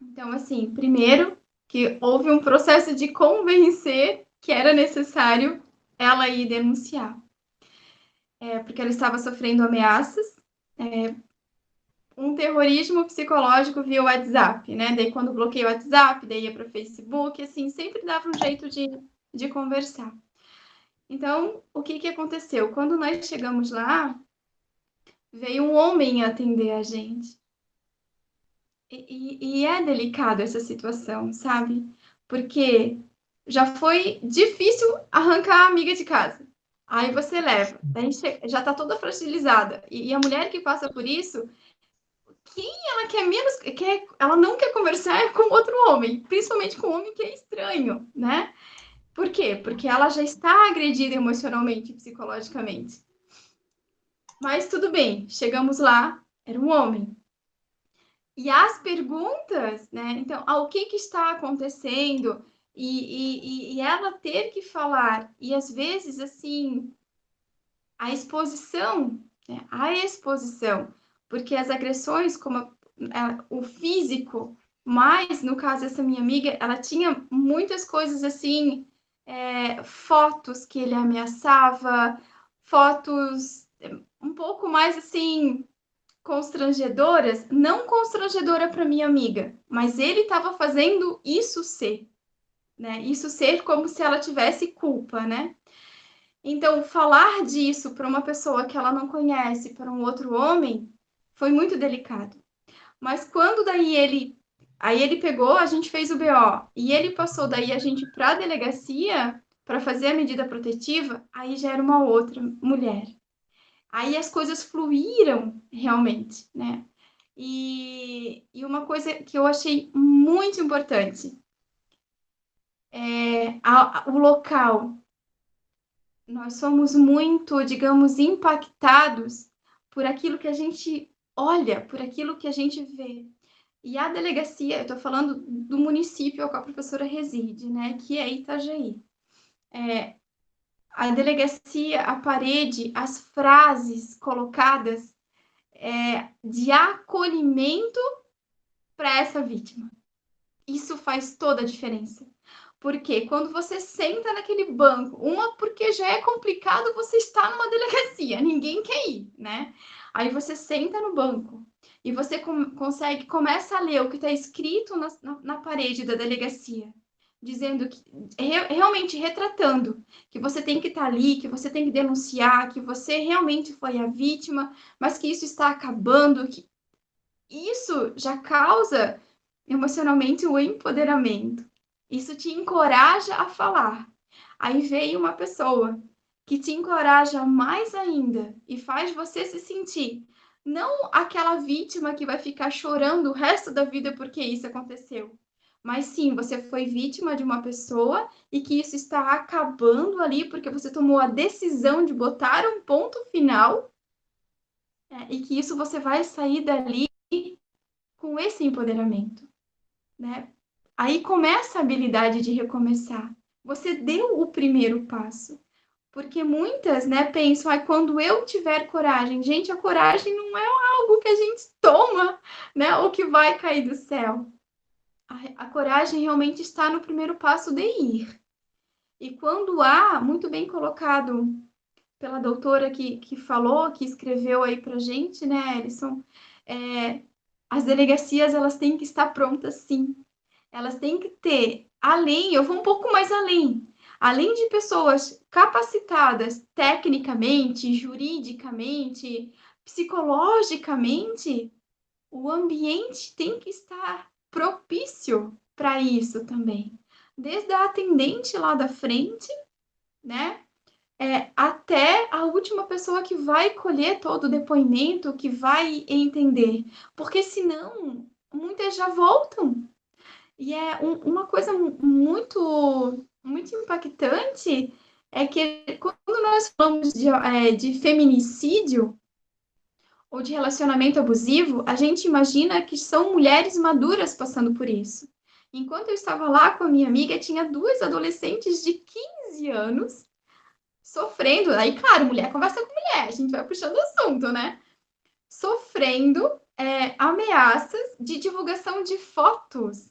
Então, assim, primeiro que houve um processo de convencer que era necessário ela ir denunciar. Porque ela estava sofrendo ameaças, um terrorismo psicológico via WhatsApp, né? Daí quando bloqueei o WhatsApp, daí ia para o Facebook, assim, sempre dava um jeito de conversar. Então, o que aconteceu? Quando nós chegamos lá, veio um homem atender a gente. E é delicado essa situação, sabe? Porque já foi difícil arrancar a amiga de casa. Aí você leva, daí já está toda fragilizada. E a mulher que passa por isso, quem ela quer menos, ela não quer conversar com outro homem, principalmente com um homem que é estranho, né? Por quê? Porque ela já está agredida emocionalmente, psicologicamente. Mas tudo bem, chegamos lá, era um homem. E as perguntas, né? Então, o que está acontecendo? E ela ter que falar, e às vezes, assim, a exposição, né? A exposição, porque as agressões, como o físico, mas no caso dessa minha amiga, ela tinha muitas coisas assim, fotos que ele ameaçava, fotos um pouco mais assim constrangedoras, não constrangedora para minha amiga, mas ele estava fazendo isso ser, né? Isso ser como se ela tivesse culpa, né? Então, falar disso para uma pessoa que ela não conhece, para um outro homem, foi muito delicado. Mas quando aí ele pegou, a gente fez o BO e ele passou daí a gente para a delegacia para fazer a medida protetiva, aí já era uma outra mulher. Aí as coisas fluíram realmente, né? E uma coisa que eu achei muito importante é o local. Nós somos muito, digamos, impactados por aquilo que a gente olha, por aquilo que a gente vê. E a delegacia, eu estou falando do município ao qual a professora reside, né, que é Itajaí. A delegacia, a parede, as frases colocadas de acolhimento para essa vítima. Isso faz toda a diferença. Porque quando você senta naquele banco, porque já é complicado você estar numa delegacia, ninguém quer ir, né? Aí você senta no banco e você começa a ler o que está escrito na parede da delegacia, dizendo que realmente retratando que você tem que estar ali, que você tem que denunciar, que você realmente foi a vítima, mas que isso está acabando, que isso já causa emocionalmente o empoderamento. Isso te encoraja a falar. Aí veio uma pessoa que te encoraja mais ainda e faz você se sentir não aquela vítima que vai ficar chorando o resto da vida porque isso aconteceu, mas sim, você foi vítima de uma pessoa e que isso está acabando ali porque você tomou a decisão de botar um ponto final, e que isso você vai sair dali com esse empoderamento, né? Aí começa a habilidade de recomeçar. Você deu o primeiro passo. Porque muitas, né, pensam, quando eu tiver coragem. Gente, a coragem não é algo que a gente toma, né, ou que vai cair do céu. A coragem realmente está no primeiro passo de ir. E quando há, muito bem colocado pela doutora que falou, que escreveu aí pra gente, né, Ellison, as delegacias, elas têm que estar prontas, sim. Elas têm que ter, eu vou um pouco mais além de pessoas capacitadas tecnicamente, juridicamente, psicologicamente, o ambiente tem que estar propício para isso também. Desde a atendente lá da frente, né? Até a última pessoa que vai colher todo o depoimento, que vai entender. Porque senão, muitas já voltam. E uma coisa muito impactante é que quando nós falamos de feminicídio ou de relacionamento abusivo, a gente imagina que são mulheres maduras passando por isso. Enquanto eu estava lá com a minha amiga, tinha duas adolescentes de 15 anos sofrendo. Aí, claro, mulher conversa com mulher, a gente vai puxando assunto, né? Sofrendo ameaças de divulgação de fotos.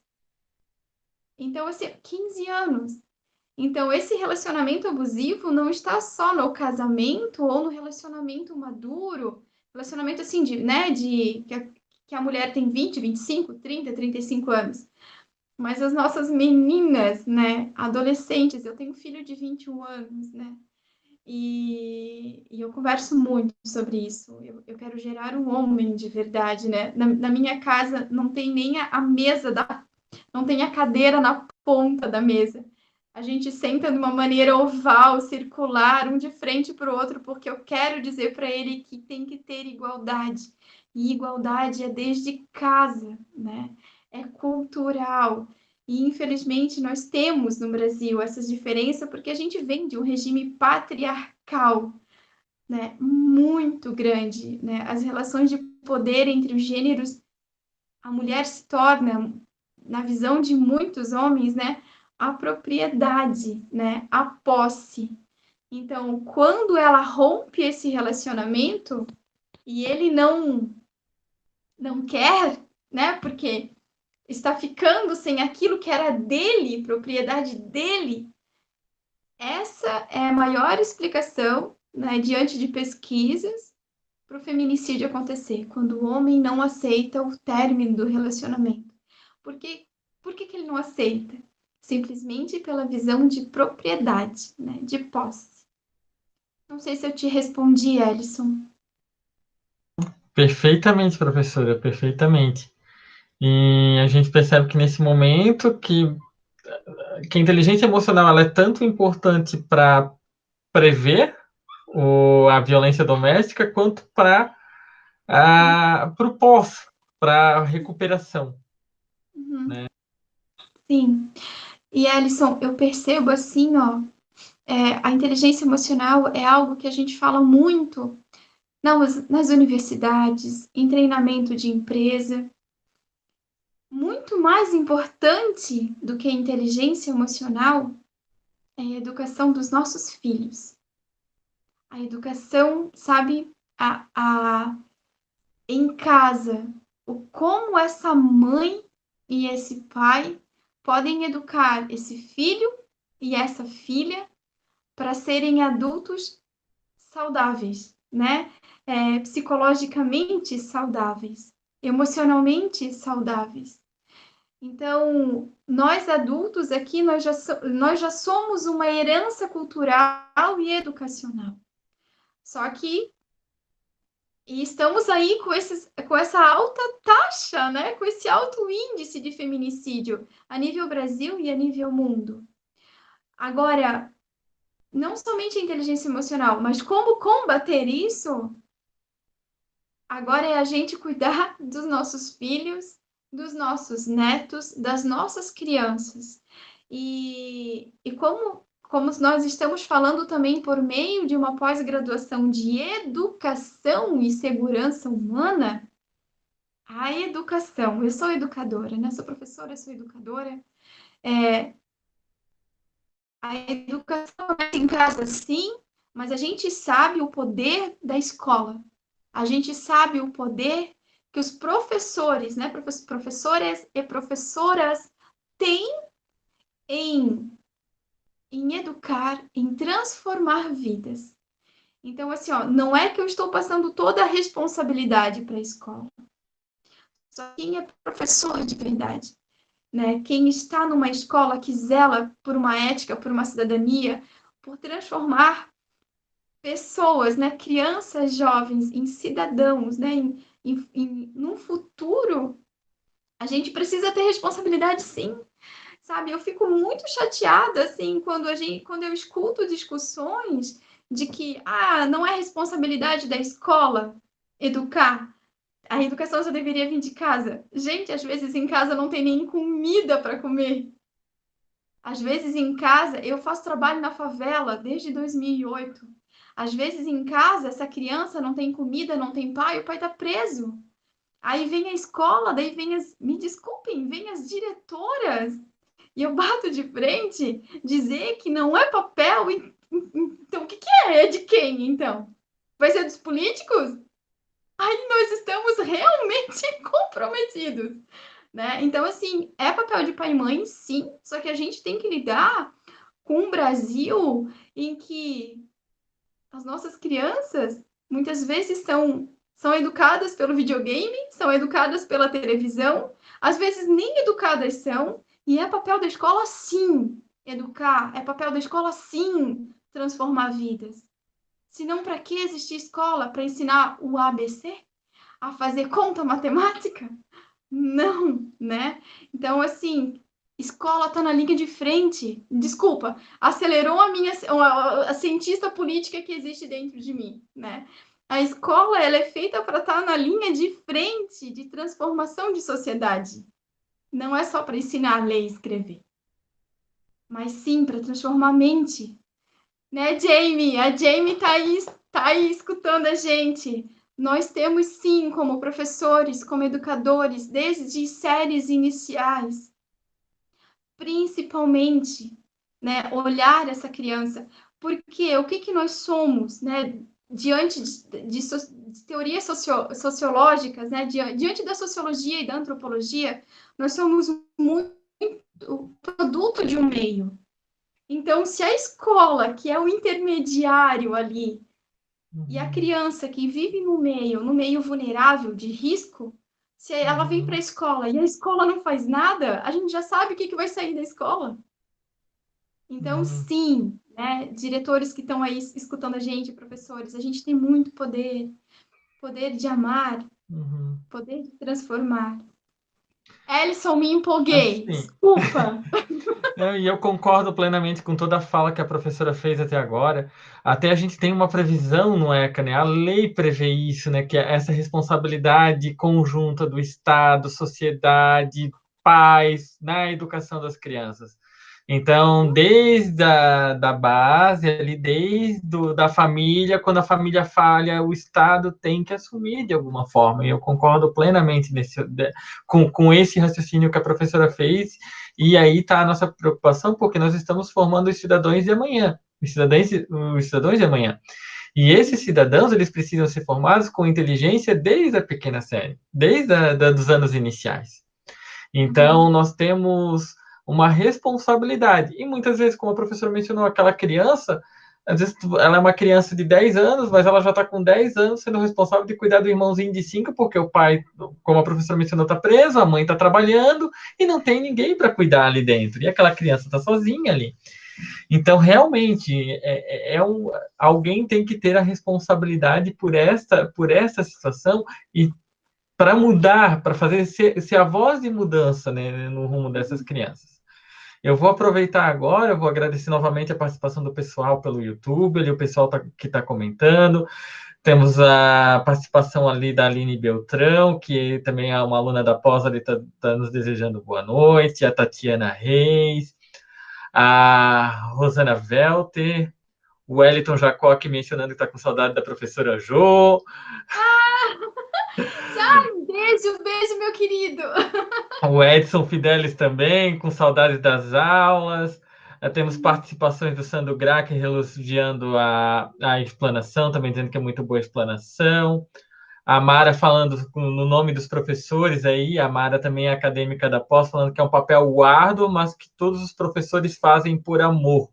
Então, assim, 15 anos. Então, esse relacionamento abusivo não está só no casamento ou no relacionamento maduro, relacionamento assim, né, que a mulher tem 20, 25, 30, 35 anos. Mas as nossas meninas, né, adolescentes, eu tenho um filho de 21 anos, né, e eu converso muito sobre isso. Eu quero gerar um homem de verdade, né? Na minha casa não tem nem a mesa, não tem a cadeira na ponta da mesa. A gente senta de uma maneira oval, circular, um de frente para o outro, porque eu quero dizer para ele que tem que ter igualdade. E igualdade é desde casa, né? É cultural. E infelizmente nós temos no Brasil essas diferenças porque a gente vem de um regime patriarcal, né? Muito grande, né? As relações de poder entre os gêneros, a mulher se torna, na visão de muitos homens, né, a propriedade, né, a posse. Então, quando ela rompe esse relacionamento e ele não quer, né, porque está ficando sem aquilo que era dele, propriedade dele, essa é a maior explicação, né, diante de pesquisas para o feminicídio acontecer, quando o homem não aceita o término do relacionamento. Porque, por que ele não aceita? Simplesmente pela visão de propriedade, né? De posse. Não sei se eu te respondi, Ellison. Perfeitamente, professora, perfeitamente. E a gente percebe que nesse momento que a inteligência emocional ela é tanto importante para prever a violência doméstica quanto para o pós, para a recuperação. Uhum. Né? Sim. E, Ellison, eu percebo assim, ó, a inteligência emocional é algo que a gente fala muito nas universidades, em treinamento de empresa. Muito mais importante do que a inteligência emocional é a educação dos nossos filhos. A educação, sabe, em casa, o como essa mãe e esse pai podem educar esse filho e essa filha para serem adultos saudáveis, né? Psicologicamente saudáveis, emocionalmente saudáveis. Então, nós adultos aqui, nós já somos uma herança cultural e educacional. Só que estamos aí com essa alta taxa, né? Com esse alto índice de feminicídio a nível Brasil e a nível mundo. Agora, não somente a inteligência emocional, mas como combater isso? Agora é a gente cuidar dos nossos filhos, dos nossos netos, das nossas crianças. E como nós estamos falando também por meio de uma pós-graduação de educação e segurança humana, a educação, eu sou educadora, né? Sou professora, sou educadora. A educação é em casa, sim, mas a gente sabe o poder da escola. A gente sabe o poder que os professores, né, professores e professoras têm em, em educar, em transformar vidas. Então, assim, ó, não é que eu estou passando toda a responsabilidade para a escola. Só quem é professor de verdade, né? Quem está numa escola que zela por uma ética, por uma cidadania, por transformar pessoas, né, crianças jovens, em cidadãos, né, num futuro, a gente precisa ter responsabilidade, sim, sabe? Eu fico muito chateada, assim, quando eu escuto discussões de que, não é responsabilidade da escola educar, a educação só deveria vir de casa. Gente, às vezes em casa não tem nem comida para comer. Às vezes em casa, eu faço trabalho na favela desde 2008. Às vezes em casa, essa criança não tem comida, não tem pai, o pai está preso. Aí vem a escola, daí me desculpem, vem as diretoras, e eu bato de frente, dizer que não é papel, então o que é? É de quem, então? Vai ser dos políticos? Aí nós estamos realmente comprometidos, né? Então, assim, é papel de pai e mãe, sim, só que a gente tem que lidar com um Brasil em que as nossas crianças muitas vezes são educadas pelo videogame, são educadas pela televisão, às vezes nem educadas são, e é papel da escola, sim, educar, é papel da escola, sim, transformar vidas. Senão, para que existe escola? Para ensinar o ABC? A fazer conta matemática? Não, né? Então, assim, Escola está na linha de frente. Desculpa, acelerou a cientista política que existe dentro de mim, né? A escola ela é feita para estar na linha de frente de transformação de sociedade. Não é só para ensinar a ler e escrever, mas sim para transformar a mente. Né, Jamie? A Jamie tá aí escutando a gente. Nós temos sim, como professores, como educadores, desde séries iniciais, principalmente, né, olhar essa criança, porque o que nós somos, né, diante de teorias sociológicas, né, diante da sociologia e da antropologia, nós somos muito produto de um meio. Então, se a escola, que é o intermediário ali, e a criança que vive no meio vulnerável de risco, se ela vem para a escola e a escola não faz nada, a gente já sabe o que vai sair da escola. Então, sim, né, diretores que estão aí escutando a gente, professores, a gente tem muito poder, poder de amar, poder de transformar. Ellison, me empolguei, Assim, desculpa. e eu concordo plenamente com toda a fala que a professora fez até agora. Até a gente tem uma previsão no ECA, né? A lei prevê isso, né? Que é essa responsabilidade conjunta do Estado, sociedade, pais na educação das crianças. Então, desde da base, ali, da família, quando a família falha, o Estado tem que assumir de alguma forma. E eu concordo plenamente com esse raciocínio que a professora fez. E aí está a nossa preocupação, porque nós estamos formando os cidadãos de amanhã, os cidadãos de amanhã. E esses cidadãos, eles precisam ser formados com inteligência desde a pequena série, desde dos anos iniciais. Então, nós temos uma responsabilidade. E muitas vezes, como a professora mencionou, aquela criança, às vezes ela é uma criança de 10 anos, mas ela já está com 10 anos sendo responsável de cuidar do irmãozinho de 5, porque o pai, como a professora mencionou, está preso, a mãe está trabalhando e não tem ninguém para cuidar ali dentro. E aquela criança está sozinha ali. Então, realmente, alguém tem que ter a responsabilidade por essa situação e para mudar, para fazer ser a voz de mudança, né, no rumo dessas crianças. Eu vou aproveitar agora, eu vou agradecer novamente a participação do pessoal pelo YouTube, ali, o pessoal que está comentando. Temos a participação ali da Aline Beltrão, que também é uma aluna da pós, ali está nos desejando boa noite, a Tatiana Reis, a Rosana Welter, o Wellington Jacó aqui mencionando que está com saudade da professora Jo. Beijo, meu querido. O Edson Fidelis também, com saudades das aulas. Temos participações do Sandro Grack elogiando a explanação, também dizendo que é muito boa a explanação. A Mara falando no nome dos professores aí, a Mara também é acadêmica da pós, falando que é um papel árduo, mas que todos os professores fazem por amor.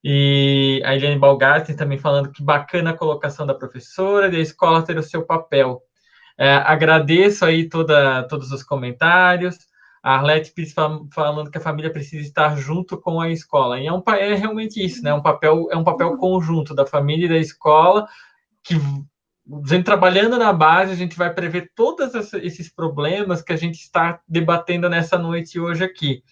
E a Eliane Balgarten também falando que bacana a colocação da professora, e a escola ter o seu papel. Agradeço aí todos os comentários. A Arlete falando que a família precisa estar junto com a escola. E é realmente isso, né? É um papel conjunto da família e da escola, que a gente trabalhando na base, a gente vai prever todos esses problemas que a gente está debatendo nessa noite hoje aqui.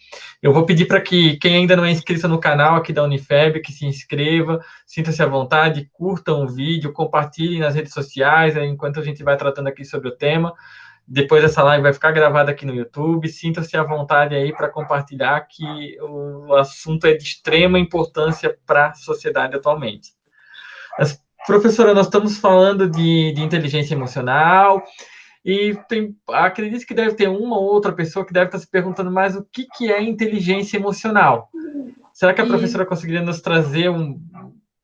Eu vou pedir para que quem ainda não é inscrito no canal aqui da Unifeb, que se inscreva, sinta-se à vontade, curtam o vídeo, compartilhem nas redes sociais, enquanto a gente vai tratando aqui sobre o tema. Depois essa live vai ficar gravada aqui no YouTube. Sinta-se à vontade aí para compartilhar, que o assunto é de extrema importância para a sociedade atualmente. Professora, nós estamos falando de inteligência emocional e acredito que deve ter uma ou outra pessoa que deve estar se perguntando mais o que é inteligência emocional. Será que a professora conseguiria nos trazer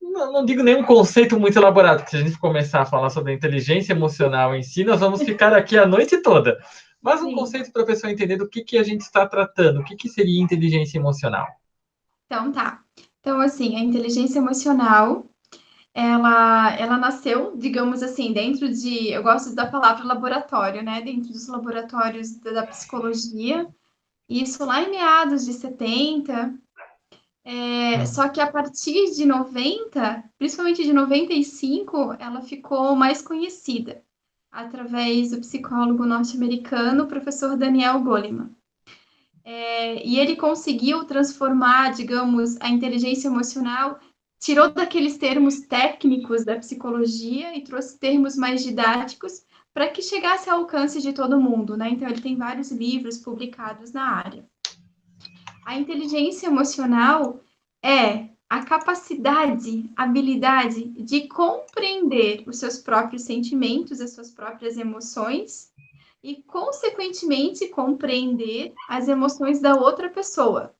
não digo nenhum conceito muito elaborado, porque se a gente começar a falar sobre a inteligência emocional em si, nós vamos ficar aqui a noite toda. Mas um conceito para a pessoa entender do que a gente está tratando, o que seria inteligência emocional. Então, tá. Então, assim, a inteligência emocional ela nasceu, digamos assim, dentro de, eu gosto da palavra laboratório, né? Dentro dos laboratórios da psicologia, isso lá em meados de 70. Só que a partir de 90, principalmente de 95, ela ficou mais conhecida através do psicólogo norte-americano, professor Daniel Goleman. E ele conseguiu transformar, digamos, a inteligência emocional, tirou daqueles termos técnicos da psicologia e trouxe termos mais didáticos para que chegasse ao alcance de todo mundo, né? Então, ele tem vários livros publicados na área. A inteligência emocional é a capacidade, habilidade de compreender os seus próprios sentimentos, as suas próprias emoções e, consequentemente, compreender as emoções da outra pessoa.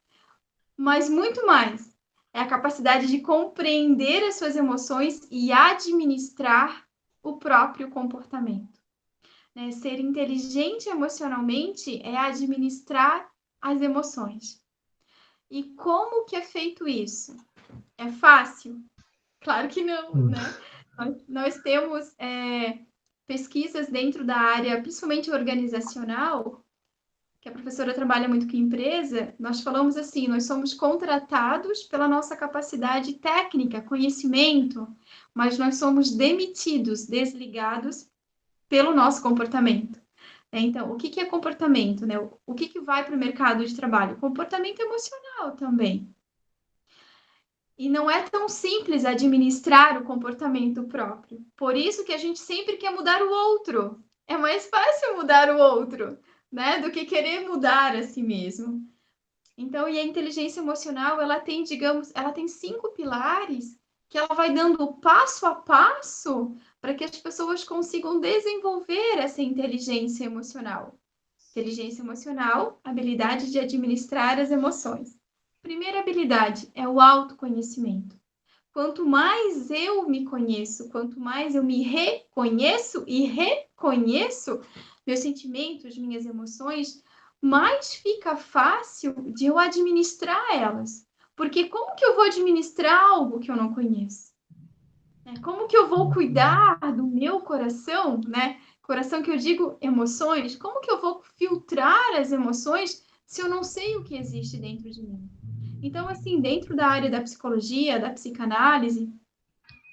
Mas muito mais, é a capacidade de compreender as suas emoções e administrar o próprio comportamento. Né? Ser inteligente emocionalmente é administrar as emoções. E como que é feito isso? É fácil? Claro que não, né? Nós temos pesquisas dentro da área, principalmente organizacional, que a professora trabalha muito com empresa, nós falamos assim, nós somos contratados pela nossa capacidade técnica, conhecimento, mas nós somos demitidos, desligados pelo nosso comportamento. Então, o que é comportamento? Né? O que vai para o mercado de trabalho? Comportamento emocional também. E não é tão simples administrar o comportamento próprio. Por isso que a gente sempre quer mudar o outro. É mais fácil mudar o outro, né? Do que querer mudar a si mesmo. Então, e a inteligência emocional, ela tem, digamos, ela tem 5 pilares que ela vai dando passo a passo para que as pessoas consigam desenvolver essa inteligência emocional. Inteligência emocional, habilidade de administrar as emoções. Primeira habilidade é o autoconhecimento. Quanto mais eu me conheço, quanto mais eu me reconheço e reconheço meus sentimentos, minhas emoções, mais fica fácil de eu administrar elas. Porque como que eu vou administrar algo que eu não conheço? Como que eu vou cuidar do meu coração, né? Coração que eu digo emoções. Como que eu vou filtrar as emoções se eu não sei o que existe dentro de mim? Então, assim, dentro da área da psicologia, da psicanálise,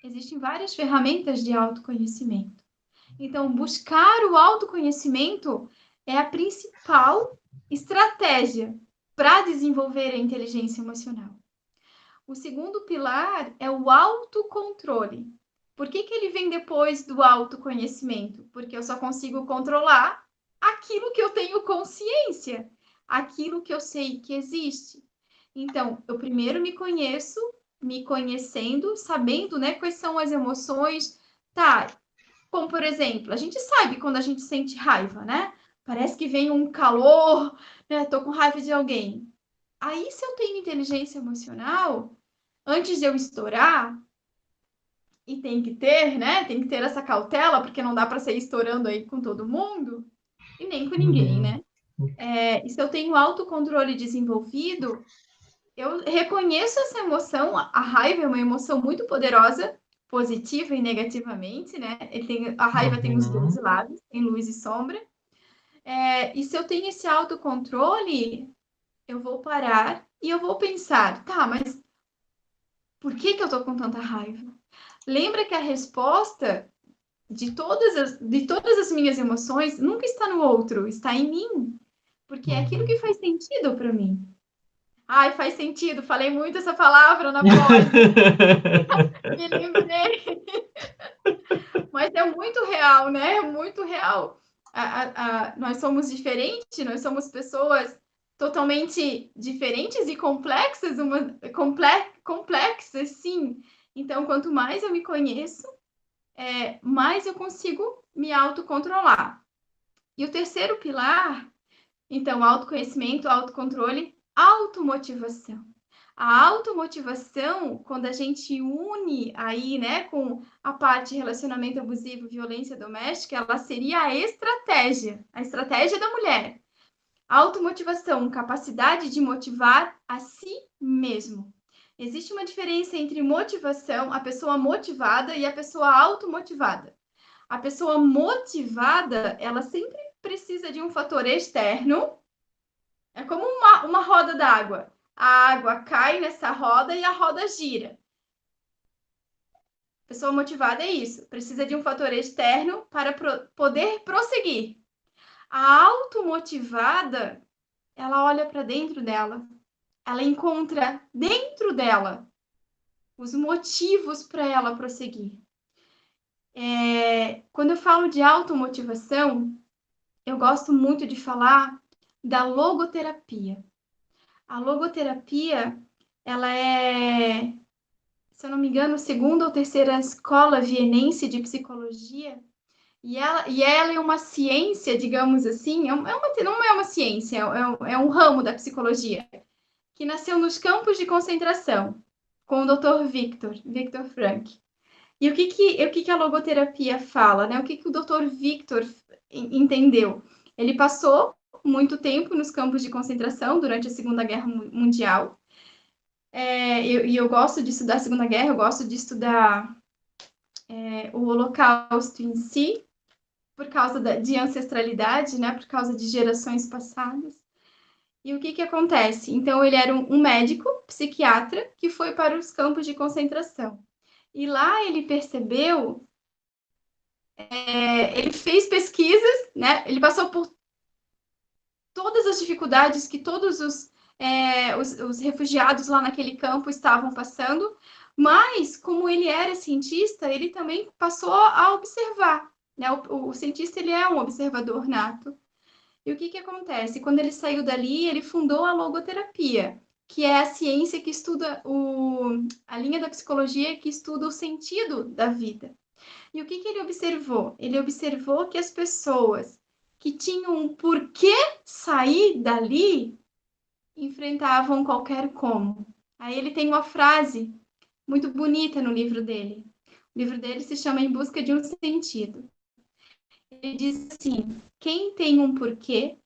existem várias ferramentas de autoconhecimento. Então, buscar o autoconhecimento é a principal estratégia para desenvolver a inteligência emocional. O segundo pilar é o autocontrole. Por que ele vem depois do autoconhecimento? Porque eu só consigo controlar aquilo que eu tenho consciência, aquilo que eu sei que existe. Então, eu primeiro me conheço, me conhecendo, sabendo, né, quais são as emoções. Tá, como por exemplo, a gente sabe quando a gente sente raiva, né? Parece que vem um calor, né? Tô com raiva de alguém. Aí, se eu tenho inteligência emocional, antes de eu estourar, e tem que ter, né? Tem que ter essa cautela, porque não dá para sair estourando aí com todo mundo e nem com ninguém, né? E se eu tenho autocontrole desenvolvido, eu reconheço essa emoção. A raiva é uma emoção muito poderosa, positiva e negativamente, né? A raiva tem os dois lados, tem luz e sombra. E se eu tenho esse autocontrole, eu vou parar e eu vou pensar, tá, mas por que eu tô com tanta raiva? Lembra que a resposta de todas as minhas emoções nunca está no outro, está em mim. Porque é aquilo que faz sentido para mim. Ai, faz sentido. Falei muito essa palavra na voz. Me lembrei. Mas é muito real, né? É muito real. Nós somos diferentes, nós somos pessoas totalmente diferentes e complexas, complexas, sim. Então, quanto mais eu me conheço, mais eu consigo me autocontrolar. E o terceiro pilar, então, autoconhecimento, autocontrole, automotivação. A automotivação, quando a gente une aí, né, com a parte de relacionamento abusivo, violência doméstica, ela seria a estratégia da mulher. Automotivação, capacidade de motivar a si mesmo. Existe uma diferença entre motivação, a pessoa motivada e a pessoa automotivada. A pessoa motivada, ela sempre precisa de um fator externo. É como uma roda d'água. A água cai nessa roda e a roda gira. Pessoa motivada é isso. Precisa de um fator externo para poder prosseguir. A automotivada, ela olha para dentro dela, ela encontra dentro dela os motivos para ela prosseguir. Quando eu falo de automotivação, eu gosto muito de falar da logoterapia. A logoterapia, ela é, se eu não me engano, a segunda ou terceira escola vienense de psicologia, e ela é uma ciência, digamos assim, não é uma ciência, é um ramo da psicologia, que nasceu nos campos de concentração, com o Dr. Viktor Frankl. E o que a logoterapia fala, né? O que o Dr. Viktor entendeu? Ele passou muito tempo nos campos de concentração durante a Segunda Guerra Mundial. Eu gosto de estudar a Segunda Guerra, eu gosto de estudar o Holocausto em si, por causa de ancestralidade, né? Por causa de gerações passadas. E o que acontece? Então, ele era um médico, psiquiatra, que foi para os campos de concentração. E lá ele percebeu, ele fez pesquisas, né? Ele passou por todas as dificuldades que todos os refugiados lá naquele campo estavam passando, mas como ele era cientista, ele também passou a observar, né? O cientista, ele é um observador nato. E o que acontece? Quando ele saiu dali, ele fundou a logoterapia, que é a ciência que estuda a linha da psicologia que estuda o sentido da vida. E o que ele observou? Ele observou que as pessoas que tinham um porquê sair dali enfrentavam qualquer como. Aí ele tem uma frase muito bonita no livro dele. O livro dele se chama Em Busca de um Sentido. Ele diz assim: quem tem um porquê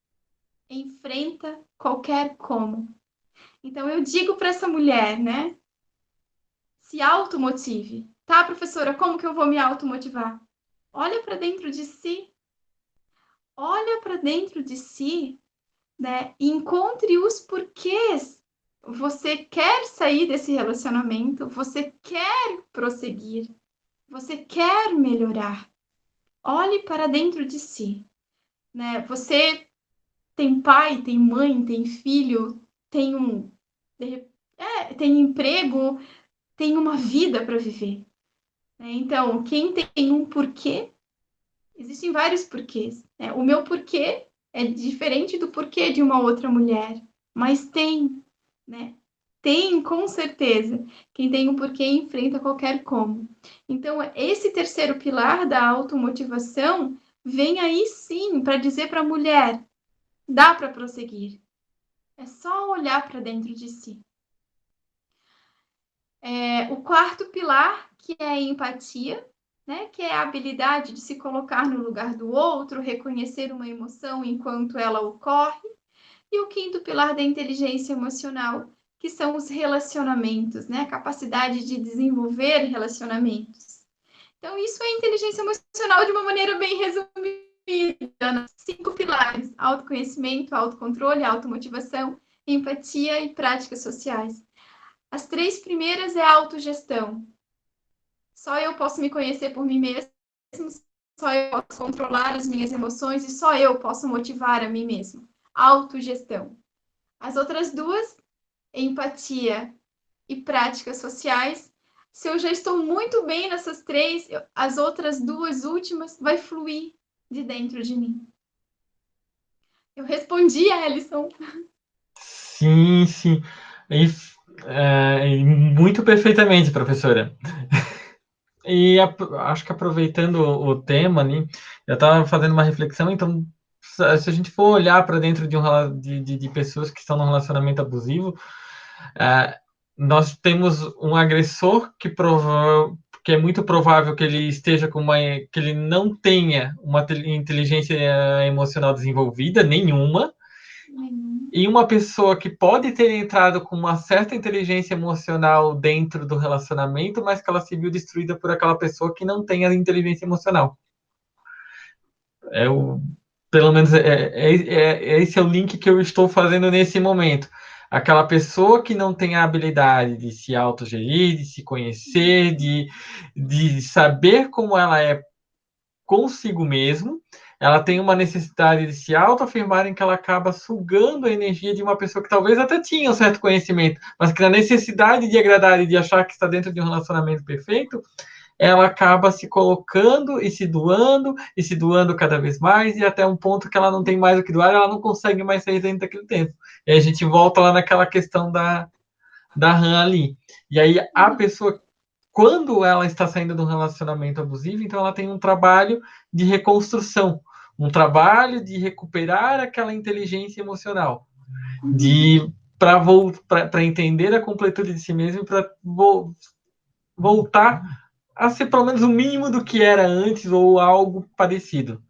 enfrenta qualquer como. Então eu digo para essa mulher, né? Se automotive. Tá, professora, como que eu vou me automotivar? Olha para dentro de si. Olha para dentro de si, né? E encontre os porquês. Você quer sair desse relacionamento, você quer prosseguir, você quer melhorar. Olhe para dentro de si, né? Você tem pai, tem mãe, tem filho, tem tem emprego, tem uma vida para viver, né? Então, quem tem um porquê, existem vários porquês, né? O meu porquê é diferente do porquê de uma outra mulher, mas tem, né? Tem, com certeza. Quem tem um porquê enfrenta qualquer como. Então, esse terceiro pilar da automotivação vem aí sim para dizer para a mulher: dá para prosseguir. É só olhar para dentro de si. O quarto pilar, que é a empatia, né? Que é a habilidade de se colocar no lugar do outro, reconhecer uma emoção enquanto ela ocorre. E o quinto pilar da inteligência emocional, que são os relacionamentos, né? A capacidade de desenvolver relacionamentos. Então, isso é inteligência emocional de uma maneira bem resumida, né? 5 pilares: autoconhecimento, autocontrole, automotivação, empatia e práticas sociais. As 3 primeiras é a autogestão. Só eu posso me conhecer por mim mesmo, só eu posso controlar as minhas emoções e só eu posso motivar a mim mesmo. Autogestão. As outras duas, empatia e práticas sociais, se eu já estou muito bem nessas 3, as outras 2 últimas vai fluir de dentro de mim. Eu respondi, Ellison. Sim, sim. E, muito perfeitamente, professora. E acho que aproveitando o tema, né, eu estava fazendo uma reflexão, então, se a gente for olhar para dentro de pessoas que estão num relacionamento abusivo, nós temos um agressor que é muito provável que ele esteja que ele não tenha uma inteligência emocional desenvolvida nenhuma, e uma pessoa que pode ter entrado com uma certa inteligência emocional dentro do relacionamento, mas que ela se viu destruída por aquela pessoa que não tem a inteligência emocional. Pelo menos esse é o link que eu estou fazendo nesse momento. Aquela pessoa que não tem a habilidade de se autogerir, de se conhecer, de saber como ela é consigo mesmo, ela tem uma necessidade de se autoafirmar em que ela acaba sugando a energia de uma pessoa que talvez até tinha um certo conhecimento, mas que na necessidade de agradar e de achar que está dentro de um relacionamento perfeito, ela acaba se colocando e se doando cada vez mais, e até um ponto que ela não tem mais o que doar, ela não consegue mais sair dentro daquele tempo. E aí a gente volta lá naquela questão da Han ali. E aí a pessoa, quando ela está saindo de um relacionamento abusivo, então ela tem um trabalho de reconstrução, um trabalho de recuperar aquela inteligência emocional, de para entender a completude de si mesmo e para voltar a ser pelo menos o mínimo do que era antes ou algo parecido.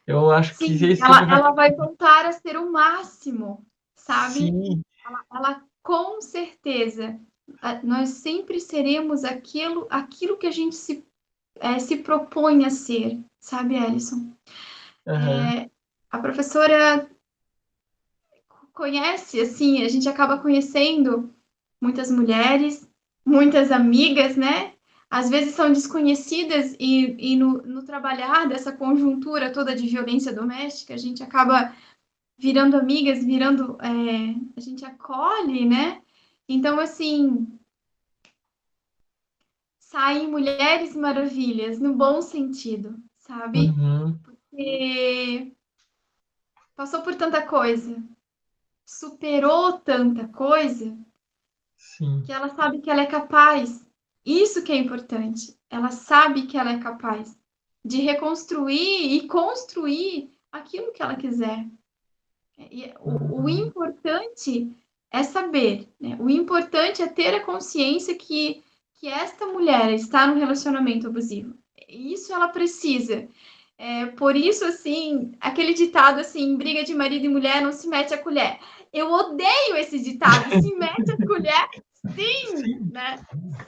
Eu acho que Sim, esse seria ela vai voltar a ser o máximo, sabe? Sim. Ela com certeza, nós sempre seremos aquilo que a gente se propõe a ser, sabe, Ellison? Uhum. A professora conhece, assim, a gente acaba conhecendo muitas mulheres, muitas amigas, né? Às vezes são desconhecidas e no trabalhar dessa conjuntura toda de violência doméstica, a gente acaba virando amigas, a gente acolhe, né? Então, assim, saem mulheres maravilhas, no bom sentido, sabe? Uhum. E passou por tanta coisa, superou tanta coisa, Sim. que ela sabe que ela é capaz. Isso que é importante. Ela sabe que ela é capaz de reconstruir e construir aquilo que ela quiser. E o Uhum. importante é saber, né? O importante é ter a consciência que esta mulher está no relacionamento abusivo. Isso ela precisa. Por isso, assim, aquele ditado assim, briga de marido e mulher não se mete a colher. Eu odeio esse ditado, se mete a colher, sim, Sim. né?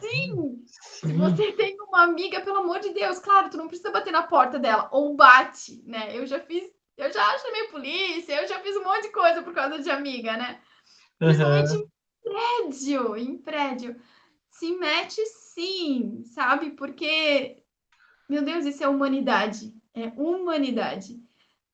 Sim. Se Sim. você tem uma amiga, pelo amor de Deus, claro, tu não precisa bater na porta dela, ou bate, né? Eu já chamei polícia, eu já fiz um monte de coisa por causa de amiga, né? Principalmente Uhum. em prédio. Se mete sim, sabe? Porque, meu Deus, isso é humanidade. É humanidade.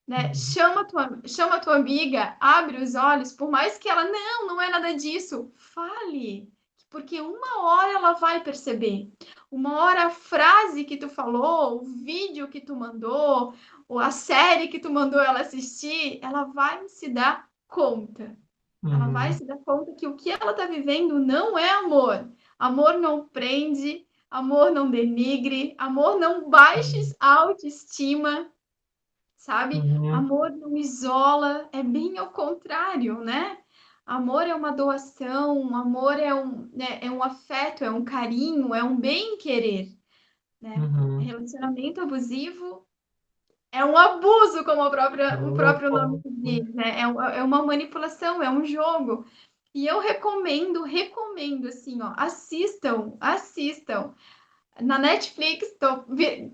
Né? Uhum. Chama a tua amiga, abre os olhos, por mais que ela, não é nada disso. Fale. Porque uma hora ela vai perceber. Uma hora a frase que tu falou, o vídeo que tu mandou, ou a série que tu mandou ela assistir, ela vai se dar conta. Ela vai Uhum. se dar conta que o que ela está vivendo não é amor. Amor não prende, amor não denigre, amor não baixe a autoestima, sabe? Uhum. Amor não isola, é bem ao contrário, né? Amor é uma doação, amor é um afeto, é um carinho, é um bem-querer, né? Uhum. Relacionamento abusivo é um abuso, como o próprio nome diz, né? É uma manipulação, é um jogo. E eu recomendo, assim, ó, assistam. Na Netflix,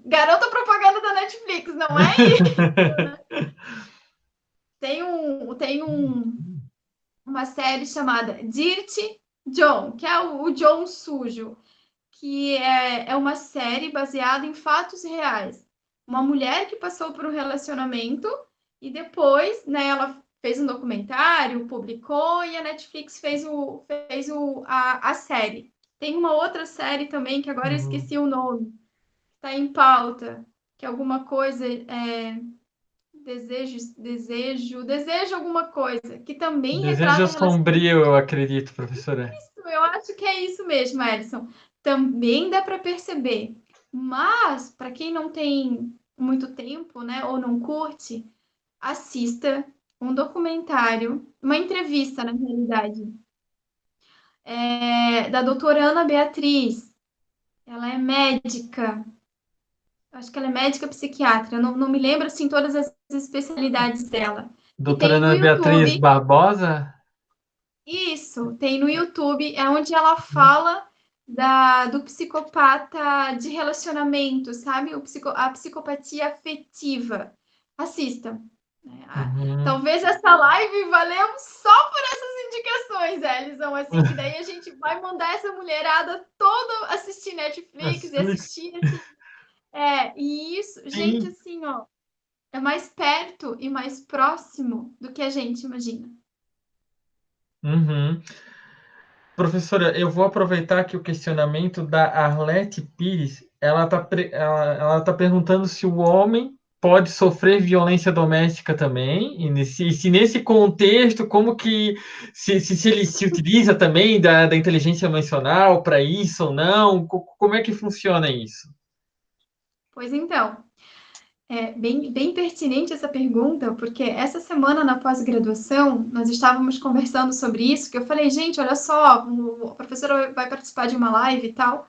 garota propaganda da Netflix, não é isso, né? Uma série chamada Dirty John, que é o John sujo, que é uma série baseada em fatos reais. Uma mulher que passou por um relacionamento e depois, né, ela fez um documentário, publicou e a Netflix fez a série. Tem uma outra série também que agora eu Uhum. esqueci o nome, está em pauta, que é alguma coisa desejo alguma coisa, que também Desejo retrata relacionamento. sombrio, eu acredito, professora. Eu acho que é isso mesmo, Ellison. Também dá para perceber. Mas, para quem não tem muito tempo, né, ou não curte, assista um documentário, uma entrevista, na realidade, da doutora Ana Beatriz. Ela é médica, acho que ela é médica psiquiatra, não me lembro assim todas as especialidades dela. E Doutora tem no Ana Beatriz YouTube. Barbosa? Isso, tem no YouTube, é onde ela fala do psicopata de relacionamento, sabe? A psicopatia afetiva. Assistam. Né? Uhum. Talvez essa live valeu só por essas indicações, Elison, assim, que daí a gente vai mandar essa mulherada toda assistir Netflix e Netflix? assistir esse. E isso, gente, Sim. assim, ó. é mais perto e mais próximo do que a gente imagina. Uhum. Professora, eu vou aproveitar aqui o questionamento da Arlete Pires. Ela tá perguntando se o homem pode sofrer violência doméstica também, e se nesse contexto, como que se ele se utiliza também da inteligência emocional para isso ou não, como é que funciona isso? Pois então, é bem pertinente essa pergunta, porque essa semana na pós-graduação nós estávamos conversando sobre isso, que eu falei, gente, olha só, a professora vai participar de uma live e tal,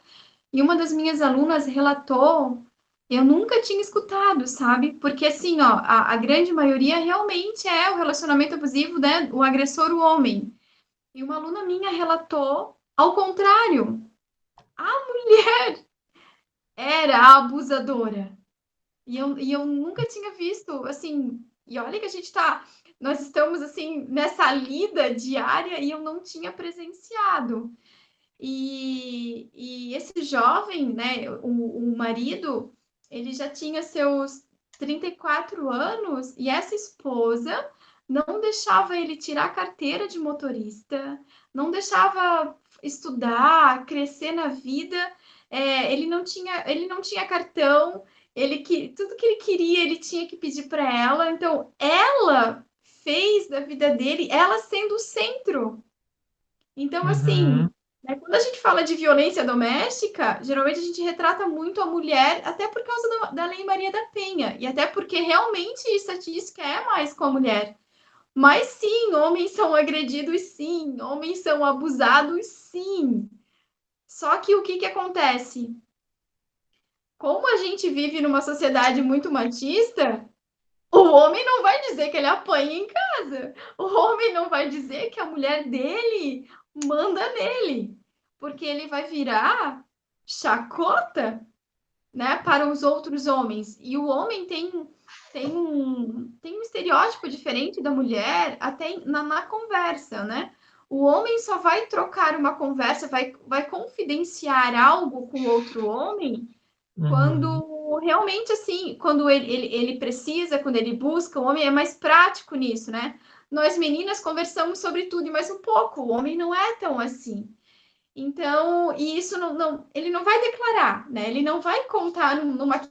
e uma das minhas alunas relatou, eu nunca tinha escutado, sabe? Porque assim, ó, a grande maioria realmente é o relacionamento abusivo, né? O agressor, o homem. E uma aluna minha relatou ao contrário, a mulher era a abusadora. E eu nunca tinha visto, assim, e olha que nós estamos, assim, nessa lida diária e eu não tinha presenciado. E esse jovem, né, o marido, ele já tinha seus 34 anos e essa esposa não deixava ele tirar a carteira de motorista, não deixava estudar, crescer na vida. Ele não tinha cartão, tudo que ele queria ele tinha que pedir para ela. Então, ela fez da vida dele, ela sendo o centro. Então, assim, Uhum, né, quando a gente fala de violência doméstica, geralmente a gente retrata muito a mulher, até por causa da Lei Maria da Penha, e até porque realmente a estatística é mais com a mulher. Mas sim, homens são agredidos, sim, homens são abusados, sim. Só que o que que acontece? Como a gente vive numa sociedade muito machista, o homem não vai dizer que ele apanha em casa. O homem não vai dizer que a mulher dele manda nele, porque ele vai virar chacota, né, para os outros homens. E o homem tem um estereótipo diferente da mulher até na conversa, né? O homem só vai trocar uma conversa, vai confidenciar algo com outro homem uhum, quando realmente, assim, quando ele precisa, quando ele busca, o homem é mais prático nisso, né? Nós meninas conversamos sobre tudo e mais um pouco, o homem não é tão assim. Então, e isso ele não vai declarar, né? Ele não vai contar numa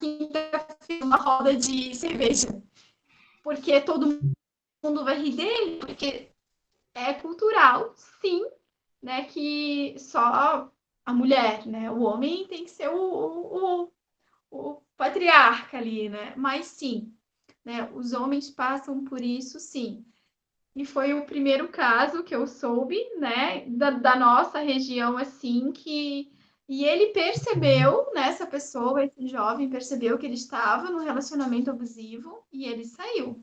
quinta-feira, uma roda de cerveja, porque todo mundo vai rir dele, porque é cultural, sim, né? Que só a mulher, né? O homem tem que ser o patriarca ali, né? Mas sim, né? Os homens passam por isso, sim. E foi o primeiro caso que eu soube, né, da nossa região, assim, que. E ele percebeu, né, essa pessoa, esse jovem, percebeu que ele estava num relacionamento abusivo e ele saiu.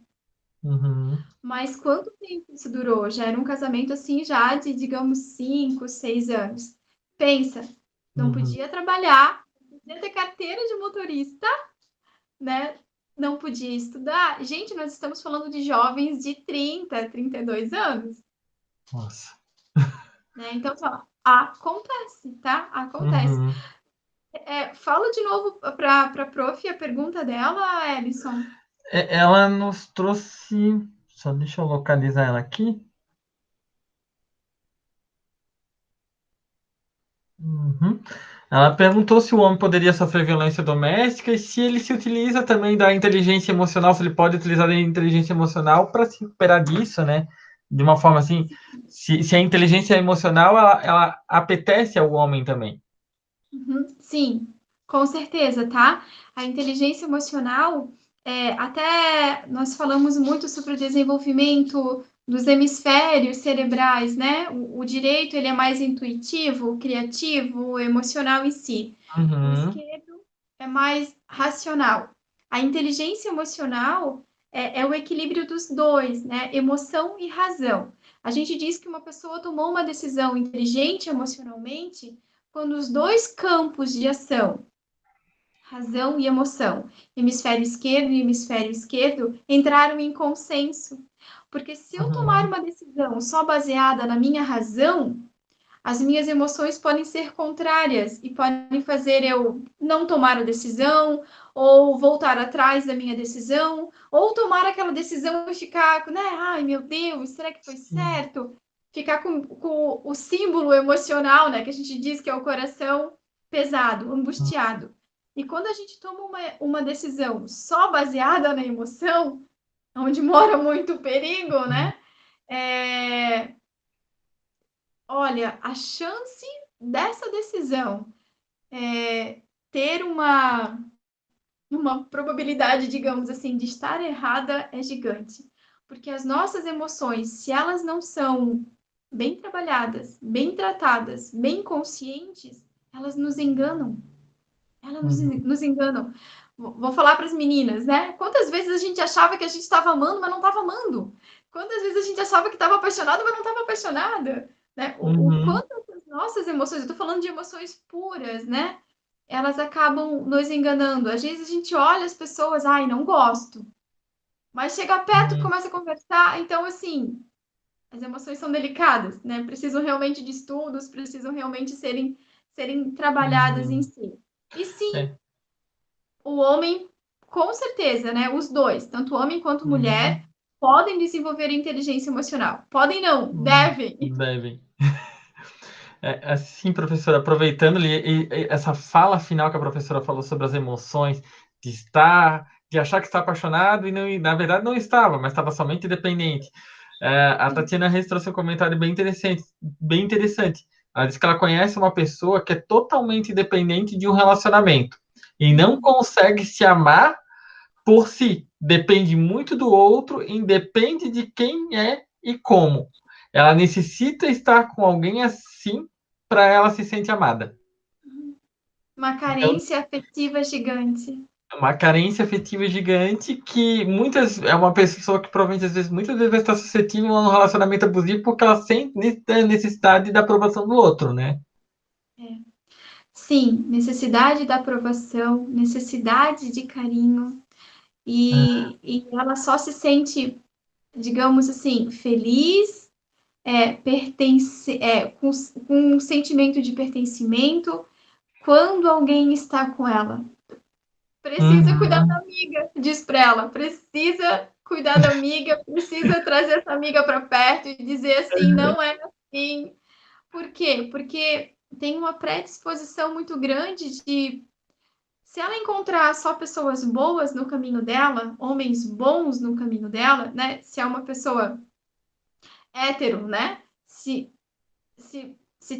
uhum, Mas quanto tempo isso durou? Já era um casamento, assim, já de, digamos, 5, 6 anos. Pensa, não uhum. podia trabalhar, não podia ter carteira de motorista, né? Não podia estudar. Gente, nós estamos falando de jovens de 30, 32 anos, Nossa. né? Então, só, acontece, tá? Acontece. Uhum. Fala de novo para a prof a pergunta dela, Ellison. Ela nos trouxe. Só deixa eu localizar ela aqui. Uhum. Ela perguntou se o homem poderia sofrer violência doméstica e se ele se utiliza também da inteligência emocional, se ele pode utilizar da inteligência emocional para se recuperar disso, né? De uma forma assim, se a inteligência emocional ela apetece ao homem também. Uhum, sim, com certeza, tá? A inteligência emocional, até nós falamos muito sobre o desenvolvimento dos hemisférios cerebrais, né? O direito, ele é mais intuitivo, criativo, emocional em si. O Uhum, esquerdo é mais racional. A inteligência emocional é o equilíbrio dos dois, né? Emoção e razão. A gente diz que uma pessoa tomou uma decisão inteligente emocionalmente quando os dois campos de ação, razão e emoção, hemisfério esquerdo e hemisfério esquerdo, entraram em consenso. Porque se eu tomar uhum, uma decisão só baseada na minha razão, As minhas emoções podem ser contrárias e podem fazer eu não tomar a decisão, ou voltar atrás da minha decisão, ou tomar aquela decisão e ficar, né? Ai, meu Deus, será que foi Sim. certo? Ficar com o símbolo emocional, né? Que a gente diz que é o coração pesado, angustiado. E quando a gente toma uma decisão só baseada na emoção, onde mora muito perigo, né? É, olha, a chance dessa decisão ter uma probabilidade, digamos assim, de estar errada é gigante. Porque as nossas emoções, se elas não são bem trabalhadas, bem tratadas, bem conscientes, elas nos enganam. Elas Uhum. nos enganam. Vou falar para as meninas, né? Quantas vezes a gente achava que a gente estava amando, mas não estava amando? Quantas vezes a gente achava que estava apaixonado, mas não estava apaixonada? Né? O Uhum. quanto as nossas emoções, eu estou falando de emoções puras, né? Elas acabam nos enganando. Às vezes a gente olha as pessoas, ai, não gosto. Mas chega perto, Uhum. começa a conversar. Então, assim, as emoções são delicadas, né? Precisam realmente de estudos, precisam realmente serem trabalhadas em Uhum. si. E sim, É. o homem, com certeza, né? Os dois, tanto homem quanto mulher, Uhum. podem desenvolver inteligência emocional. Podem não, Uhum. devem. Devem. Assim, professora, aproveitando e essa fala final que a professora falou sobre as emoções, de achar que está apaixonado e não, e, na verdade não estava, mas estava somente dependente. A Tatiana Reis trouxe um comentário bem interessante, bem interessante. Ela disse que ela conhece uma pessoa que é totalmente dependente de um relacionamento e não consegue se amar por si. Depende muito do outro, independe de quem é e como. Ela necessita estar com alguém assim para ela se sentir amada. Uma Então, carência afetiva gigante. é uma carência afetiva gigante que muitas é uma pessoa que provavelmente às vezes muitas vezes vai estar suscetível a um relacionamento abusivo porque ela sente necessidade da aprovação do outro, né? Sim, necessidade da aprovação, necessidade de carinho, e ela só se sente, digamos assim, feliz, com um sentimento de pertencimento quando alguém está com ela. Precisa cuidar da Uhum, amiga, diz para ela. Precisa cuidar da amiga, precisa trazer essa amiga para perto e dizer assim, não é assim. Por quê? Porque tem uma predisposição muito grande de, se ela encontrar só pessoas boas no caminho dela, homens bons no caminho dela, né? Se é uma pessoa hétero, né? Se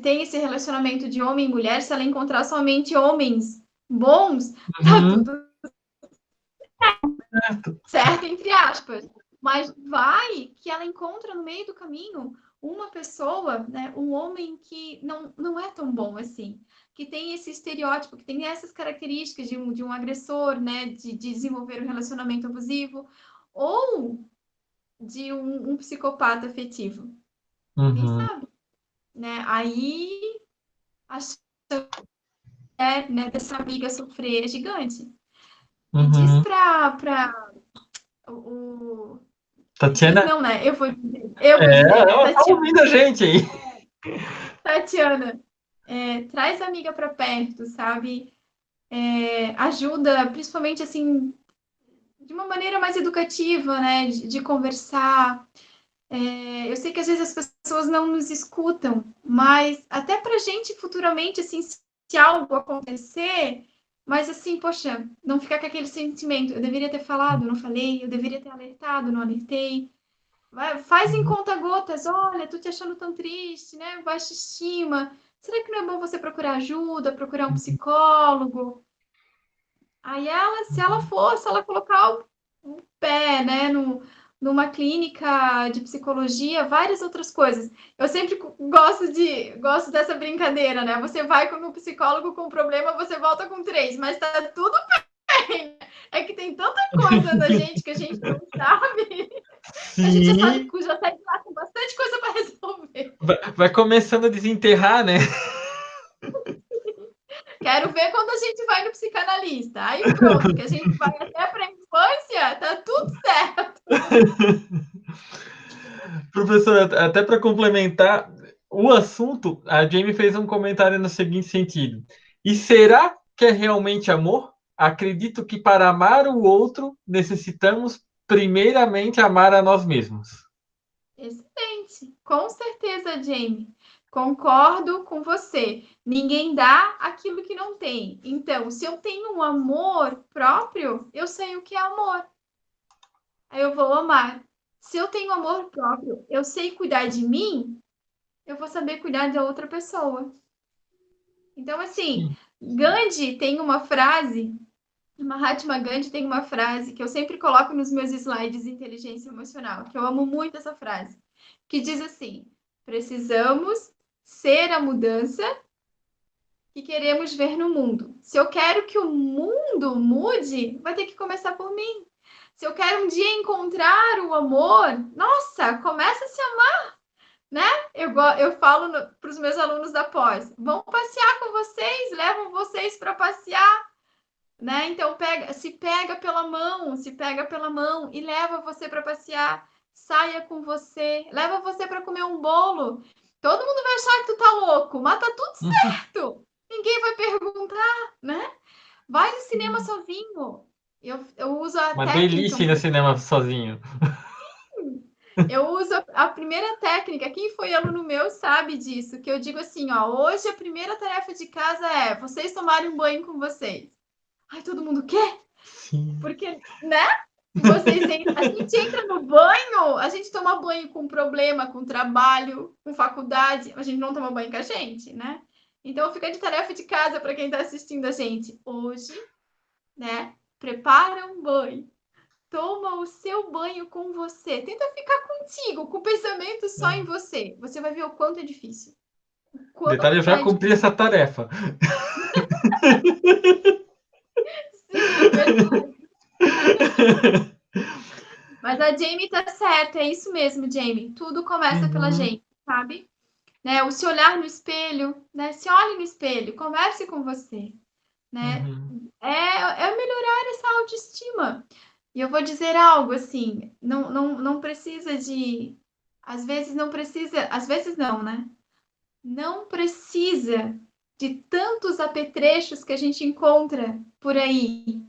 tem esse relacionamento de homem e mulher, se ela encontrar somente homens bons, tá uhum, tudo certo. certo, entre aspas. Mas vai que ela encontra no meio do caminho uma pessoa, né, um homem que não é tão bom assim, que tem esse estereótipo, que tem essas características de um agressor, né, de desenvolver um relacionamento abusivo, ou de um psicopata afetivo. Quem Uhum, sabe, né? Aí a chance, né, dessa amiga sofrer é gigante. E diz uhum. para o, diz Tatiana, não, né? Eu vou dizer, né? ela tá Tatiana, ouvindo a gente aí. Tatiana, traz a amiga para perto, sabe? Ajuda, principalmente assim, de uma maneira mais educativa, né? De conversar. Eu sei que às vezes as pessoas não nos escutam, mas até para gente futuramente, assim, se algo acontecer, mas assim, poxa, não ficar com aquele sentimento, eu deveria ter falado, não falei, eu deveria ter alertado, não alertei. Faz em conta-gotas, olha, tô te achando tão triste, né? Baixa estima. Será que não é bom você procurar ajuda, procurar um psicólogo? Aí ela, se ela colocar o pé, né, numa clínica de psicologia, várias outras coisas. Eu sempre gosto dessa brincadeira, né? Você vai no psicólogo com um problema, você volta com três, mas tá tudo bem. É que tem tanta coisa da gente que a gente não sabe. A gente Sim, já sai de lá com bastante coisa para resolver. vai começando a desenterrar, né? Quero ver quando a gente vai no psicanalista. Aí pronto, que a gente vai até para a infância, tá tudo certo. Professora, até para complementar, o assunto, a Jamie fez um comentário no seguinte sentido: e será que é realmente amor? Acredito que para amar o outro, necessitamos primeiramente amar a nós mesmos. Excelente. Com certeza, Jamie. Concordo com você. Ninguém dá aquilo que não tem. Então, se eu tenho um amor próprio, eu sei o que é amor. Aí eu vou amar. Se eu tenho amor próprio, eu sei cuidar de mim, eu vou saber cuidar da outra pessoa. Então, assim, Sim. Gandhi tem uma frase, Mahatma Gandhi tem uma frase que eu sempre coloco nos meus slides de inteligência emocional, que eu amo muito essa frase, que diz assim: precisamos ser a mudança que queremos ver no mundo. Se eu quero que o mundo mude, vai ter que começar por mim. Se eu quero um dia encontrar o amor, nossa, começa a se amar, né? Eu falo para os meus alunos da pós, vão passear com vocês, levam vocês para passear, né? Então se pega pela mão e leva você para passear, saia com você, leva você para comer um bolo. Todo mundo vai achar que tu tá louco, mas tá tudo certo. Ninguém vai perguntar, né? Vai no cinema sozinho. Eu uso a Uma técnica. delícia ir no cinema sozinho. Eu uso a primeira técnica. Quem foi aluno meu sabe disso. Que eu digo assim, ó. Hoje a primeira tarefa de casa é vocês tomarem um banho com vocês. Ai, todo mundo quer? Sim. Porque, né? A gente entra no banho, a gente toma banho com problema, com trabalho, com faculdade, a gente não toma banho com a gente, né? Então fica de tarefa de casa para quem está assistindo a gente. Hoje, né? Prepara um banho. Toma o seu banho com você. Tenta ficar contigo, com o pensamento só em você. Você vai ver o quanto é difícil. O Detalhe, quanto eu já é cumpri difícil. essa tarefa. Sim, verdade. Mas a Jamie tá certa, é isso mesmo, Jamie. Tudo começa pela Uhum, gente, sabe? Né? O se olhar no espelho, né? Se olhe no espelho, converse com você, né? uhum. É melhorar essa autoestima. E eu vou dizer algo assim, não precisa de. Às vezes não precisa, às vezes não, né? Não precisa de tantos apetrechos que a gente encontra por aí.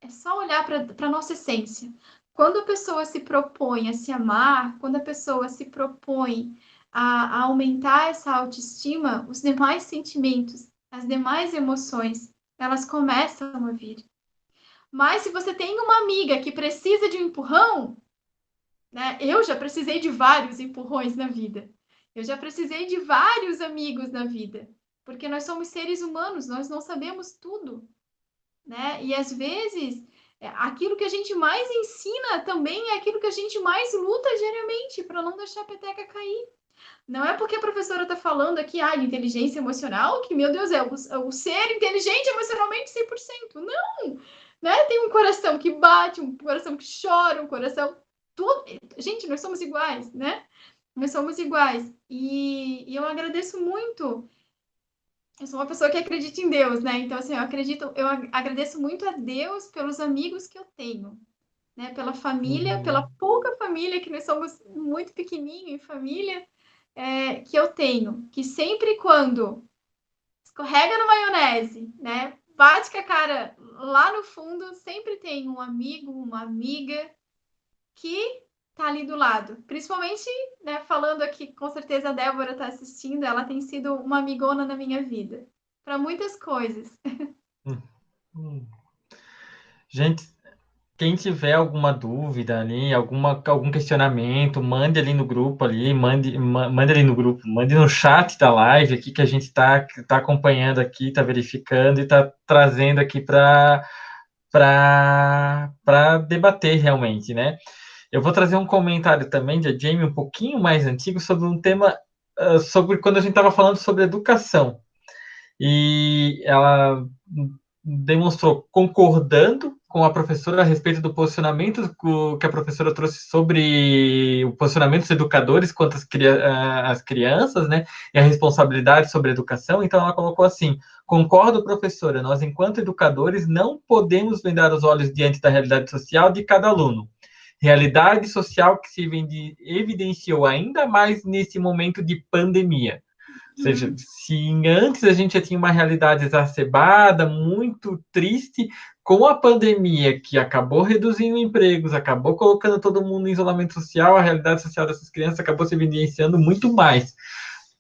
É só olhar para a nossa essência. Quando a pessoa se propõe a se amar, quando a pessoa se propõe a aumentar essa autoestima, os demais sentimentos, as demais emoções, elas começam a vir. Mas se você tem uma amiga que precisa de um empurrão, né? Eu já precisei de vários empurrões na vida. Eu já precisei de vários amigos na vida. Porque nós somos seres humanos, nós não sabemos tudo, né? E às vezes aquilo que a gente mais ensina também é aquilo que a gente mais luta diariamente para não deixar a peteca cair. Não é porque a professora está falando aqui de inteligência emocional que, meu Deus, é o ser inteligente emocionalmente 100%. Não! Né? Tem um coração que bate, um coração que chora, um coração. Tudo. Gente, nós somos iguais, né? Nós somos iguais. E eu agradeço muito. Eu sou uma pessoa que acredita em Deus, né? Então, assim, eu agradeço muito a Deus pelos amigos que eu tenho, né? Pela família, pela Uhum. pouca família, que nós somos muito pequenininho em família, que eu tenho. Que sempre quando escorrega na maionese, né? Bate com a cara lá no fundo, sempre tem um amigo, uma amiga que tá ali do lado. Principalmente, né, falando aqui, com certeza a Débora tá assistindo, ela tem sido uma amigona na minha vida. Para muitas coisas. Hum. Gente, quem tiver alguma dúvida ali, algum questionamento, mande ali no grupo ali, mande ali no grupo, mande no chat da live aqui que a gente tá acompanhando aqui, está verificando e está trazendo aqui para debater realmente, né? Eu vou trazer um comentário também de Jamie um pouquinho mais antigo sobre um tema sobre quando a gente estava falando sobre educação. E ela demonstrou concordando com a professora a respeito do posicionamento que a professora trouxe sobre o posicionamento dos educadores quanto às crianças, né, e a responsabilidade sobre a educação. Então, ela colocou assim: concordo, professora, nós, enquanto educadores, não podemos vendar os olhos diante da realidade social de cada aluno. realidade social que se evidenciou ainda mais nesse momento de pandemia. Ou seja, se antes a gente já tinha uma realidade exacerbada, muito triste, com a pandemia que acabou reduzindo empregos, acabou colocando todo mundo em isolamento social, a realidade social dessas crianças acabou se evidenciando muito mais.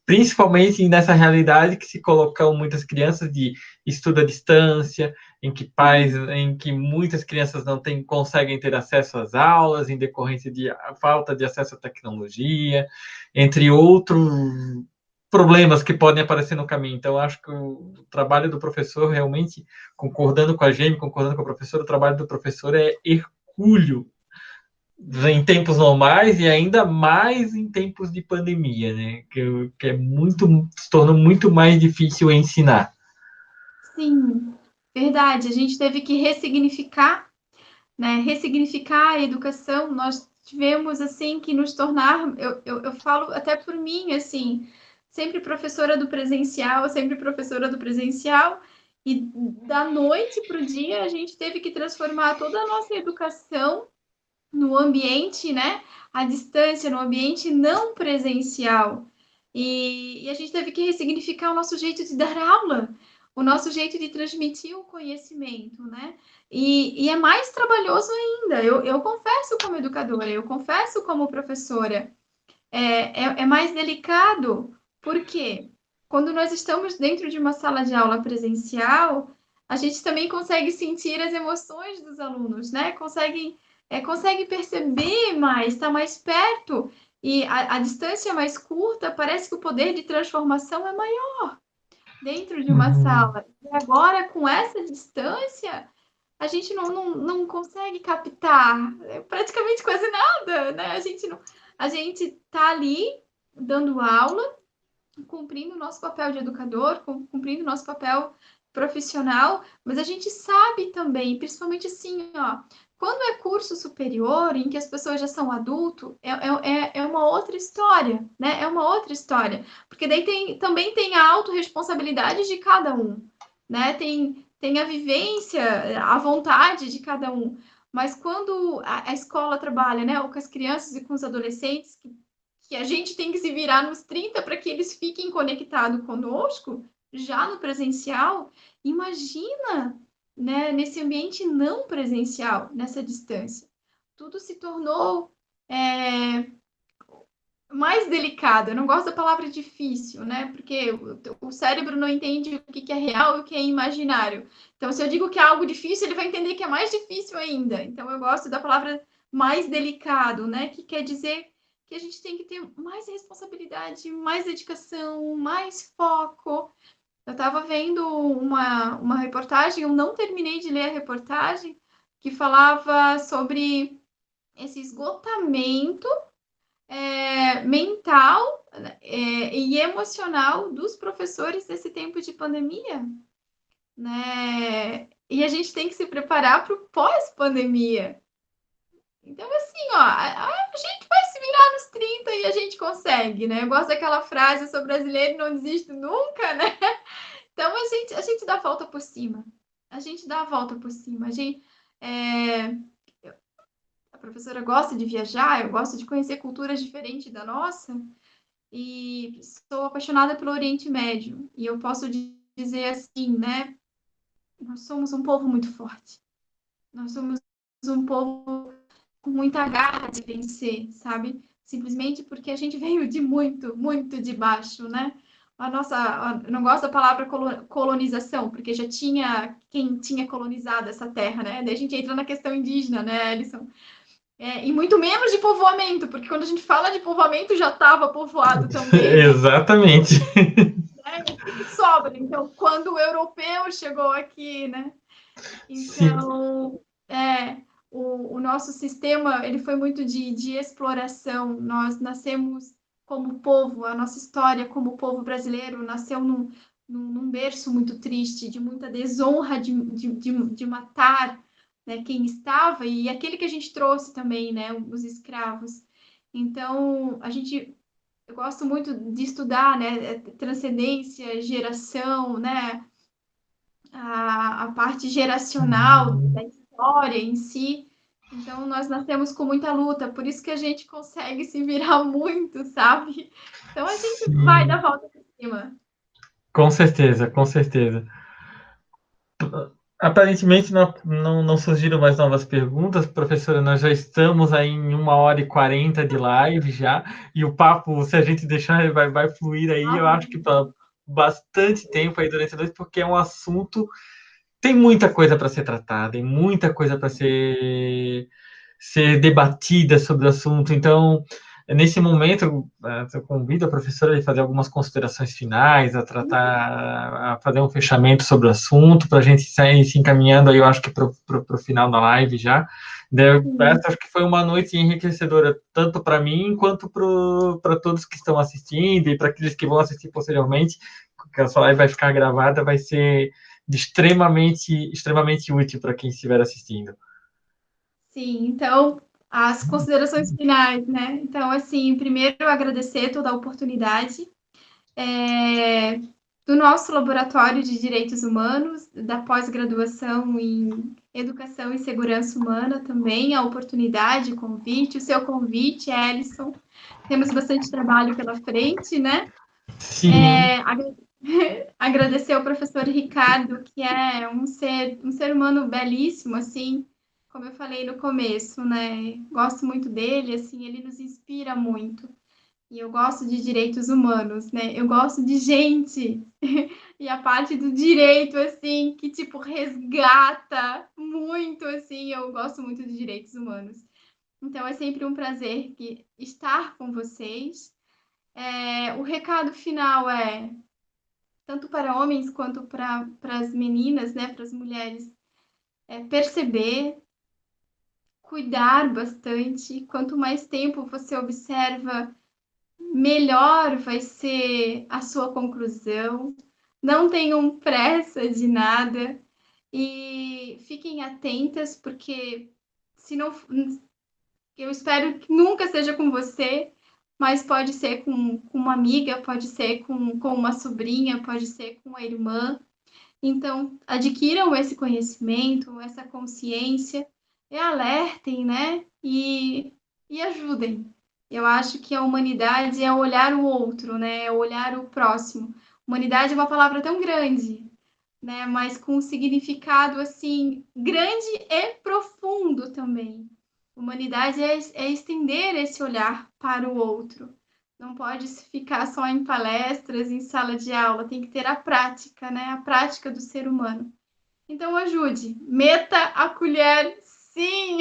Principalmente nessa realidade que se colocam muitas crianças de estudo à distância, em que muitas crianças não conseguem ter acesso às aulas em decorrência de falta de acesso à tecnologia, entre outros problemas que podem aparecer no caminho. Então, acho que o trabalho do professor, realmente, concordando com a Gêmea, concordando com o professor, o trabalho do professor é hercúleo em tempos normais e ainda mais em tempos de pandemia, né? Que é muito, se tornou muito mais difícil ensinar. Sim, verdade. A gente teve que ressignificar, né? Ressignificar a educação. Nós tivemos assim que nos tornar. Eu falo até por mim, assim, sempre professora do presencial, sempre professora do presencial. E da noite para o dia a gente teve que transformar toda a nossa educação no ambiente, né? À distância, no ambiente não presencial. E a gente teve que ressignificar o nosso jeito de dar aula, o nosso jeito de transmitir o conhecimento, né? E é mais trabalhoso ainda. Eu confesso como educadora, eu confesso como professora. É mais delicado, porque quando nós estamos dentro de uma sala de aula presencial, a gente também consegue sentir as emoções dos alunos, né? Consegue perceber mais, está mais perto, e a distância mais curta, parece que o poder de transformação é maior dentro de uma sala. E agora, com essa distância, a gente não consegue captar praticamente quase nada, né? A gente está ali dando aula, cumprindo o nosso papel de educador, cumprindo o nosso papel profissional, mas a gente sabe também, principalmente assim, ó, quando é curso superior, em que as pessoas já são adultos, é uma outra história, né? É uma outra história, porque daí também tem a autorresponsabilidade de cada um, né? Tem a vivência, a vontade de cada um. Mas quando a escola trabalha, né, ou com as crianças e com os adolescentes, que a gente tem que se virar nos 30 para que eles fiquem conectados conosco, já no presencial, imagina, né, nesse ambiente não presencial, nessa distância. Tudo se tornou mais delicado. Eu não gosto da palavra difícil, né? Porque o cérebro não entende o que é real e o que é imaginário. Então, se eu digo que é algo difícil, ele vai entender que é mais difícil ainda. Então, eu gosto da palavra mais delicado, né? Que quer dizer que a gente tem que ter mais responsabilidade, mais dedicação, mais foco. Eu estava vendo uma reportagem, eu não terminei de ler a reportagem, que falava sobre esse esgotamento mental e emocional dos professores nesse tempo de pandemia, né? E a gente tem que se preparar para o pós-pandemia. Então, assim, ó, a gente vai se virar nos 30 e a gente consegue, né? Eu gosto daquela frase, eu sou brasileiro e não desisto nunca, né? Então, a gente dá a volta por cima. A gente dá a volta por cima. A professora gosta de viajar, eu gosto de conhecer culturas diferentes da nossa, e sou apaixonada pelo Oriente Médio. E eu posso dizer assim, né? Nós somos um povo muito forte. Nós somos um povo com muita garra de vencer, sabe? Simplesmente porque a gente veio de muito, muito de baixo, né? Eu não gosto da palavra colonização, porque já tinha quem tinha colonizado essa terra, né? Daí a gente entra na questão indígena, né, Alisson? E muito menos de povoamento, porque quando a gente fala de povoamento já estava povoado também, né? Exatamente. O que sobra? Então, quando o europeu chegou aqui, né? Sim. Então, o nosso sistema ele foi muito de exploração. Nós nascemos como povo, a nossa história como povo brasileiro nasceu num berço muito triste, de muita desonra, de matar, né, quem estava, e aquele que a gente trouxe também, né, os escravos. Então, eu gosto muito de estudar, né, transcendência, geração, né, a parte geracional da história em si. Então, nós nascemos com muita luta, por isso que a gente consegue se virar muito, sabe? Então, a gente vai Sim, dar volta por cima. com certeza, com certeza. Aparentemente não surgiram mais novas perguntas, professora. Nós já estamos aí em 1h40 de live já, e o papo, se a gente deixar, vai fluir aí, eu acho que para bastante tempo aí durante a noite, porque é um assunto, tem muita coisa para ser tratada, tem muita coisa para ser debatida sobre o assunto. Então, nesse momento, eu convido a professora a fazer algumas considerações finais, a fazer um fechamento sobre o assunto, para a gente sair se encaminhando aí, eu acho que para o final da live já. Acho que foi uma noite enriquecedora, tanto para mim, quanto para todos que estão assistindo e para aqueles que vão assistir posteriormente, porque a sua live vai ficar gravada, vai ser extremamente útil para quem estiver assistindo. Sim, então, as considerações finais, né? Então, assim, primeiro, agradecer toda a oportunidade do nosso Laboratório de Direitos Humanos, da pós-graduação em Educação e Segurança Humana também, a oportunidade, o convite, o seu convite, Ellison. Temos bastante trabalho pela frente, né? Sim, Agradecer ao professor Ricardo, que é um ser humano belíssimo, assim, como eu falei no começo, né? Gosto muito dele, assim, ele nos inspira muito. E eu gosto de direitos humanos, né? Eu gosto de gente. E a parte do direito, assim, que, tipo, resgata muito, assim, eu gosto muito de direitos humanos. Então, é sempre um prazer estar com vocês. O recado final é, tanto para homens quanto para as meninas, né, para as mulheres, perceber, cuidar bastante. Quanto mais tempo você observa, melhor vai ser a sua conclusão. Não tenham pressa de nada e fiquem atentas, porque se não, eu espero que nunca seja com você, mas pode ser com uma amiga, pode ser com uma sobrinha, pode ser com a irmã. Então, adquiram esse conhecimento, essa consciência, e alertem, né? E ajudem. Eu acho que a humanidade é olhar o outro, né? É olhar o próximo. Humanidade é uma palavra tão grande, né? Mas com um significado assim grande e profundo também. Humanidade é estender esse olhar para o outro. Não pode ficar só em palestras, em sala de aula, tem que ter a prática, né? A prática do ser humano. Então ajude, meta a colher, sim!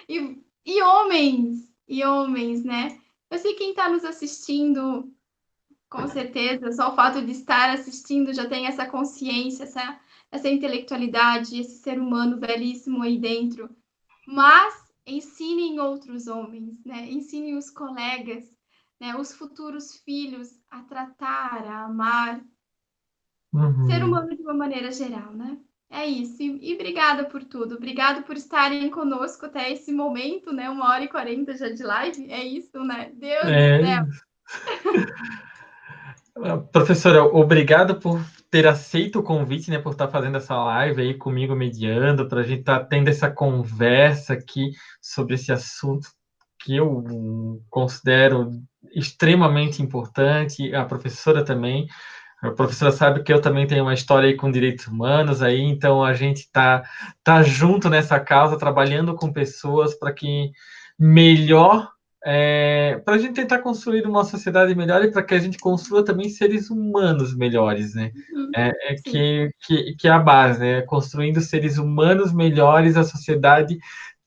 E homens, né? Eu sei quem está nos assistindo, com certeza, só o fato de estar assistindo já tem essa consciência, essa intelectualidade, esse ser humano belíssimo aí dentro. Mas ensinem outros homens, né? Ensinem os colegas, né? Os futuros filhos a tratar, a amar, ser uhum. humano de uma maneira geral, né? É isso. E obrigada por tudo. Obrigada por estarem conosco até esse momento, né? 1h40 já de live. É isso, né? Deus do É, céu. professora, obrigado por ter aceito o convite, né, por estar fazendo essa live aí comigo, mediando, para a gente estar tendo essa conversa aqui sobre esse assunto que eu considero extremamente importante, a professora também. A professora sabe que eu também tenho uma história aí com direitos humanos, aí, então a gente tá junto nessa causa, trabalhando com pessoas para que melhor, para a gente tentar construir uma sociedade melhor e para que a gente construa também seres humanos melhores, né? Uhum. Sim. Que é a base, né? Construindo seres humanos melhores, a sociedade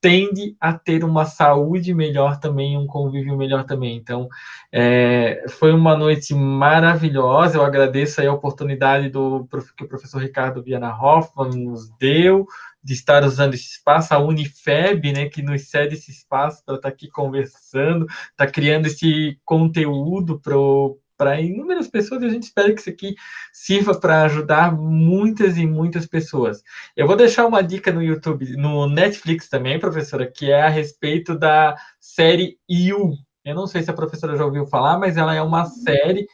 tende a ter uma saúde melhor também, um convívio melhor também. Então, foi uma noite maravilhosa. Eu agradeço aí a oportunidade que o professor Ricardo Viana Hoffmann nos deu de estar usando esse espaço, a Unifeb, né, que nos cede esse espaço para estar aqui conversando, está criando esse conteúdo para inúmeras pessoas, e a gente espera que isso aqui sirva para ajudar muitas e muitas pessoas. Eu vou deixar uma dica no YouTube, no Netflix também, professora, que é a respeito da série You. Eu não sei se a professora já ouviu falar, mas ela é uma série,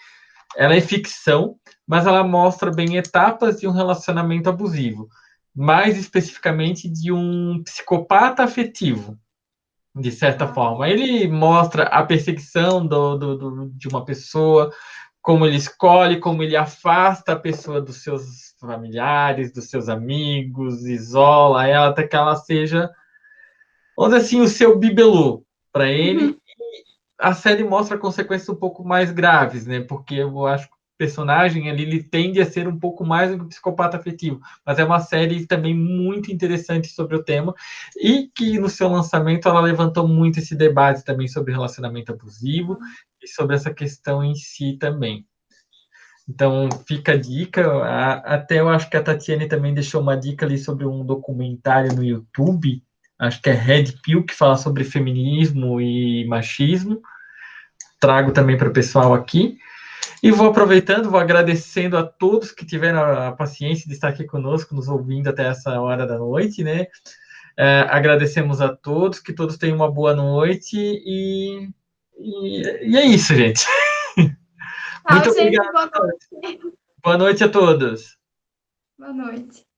ela é ficção, mas ela mostra bem etapas de um relacionamento abusivo. mais especificamente de um psicopata afetivo, de certa Ah, forma. Ele mostra a perseguição de uma pessoa, como ele escolhe, como ele afasta a pessoa dos seus familiares, dos seus amigos, isola ela até que ela seja, vamos dizer assim, o seu bibelô para uhum, ele. A série mostra consequências um pouco mais graves, né? Porque eu acho que o personagem ali ele tende a ser um pouco mais do que um psicopata afetivo, mas é uma série também muito interessante sobre o tema e que no seu lançamento ela levantou muito esse debate também sobre relacionamento abusivo e sobre essa questão em si também. Então fica a dica, até eu acho que a Tatiane também deixou uma dica ali sobre um documentário no YouTube, acho que é Red Pill, que fala sobre feminismo e machismo, trago também para o pessoal aqui. E vou aproveitando, vou agradecendo a todos que tiveram a paciência de estar aqui conosco, nos ouvindo até essa hora da noite, né? Agradecemos a todos, que todos tenham uma boa noite e é isso, gente. tchau, Muito gente. obrigado. Boa noite. Boa noite a todos. Boa noite.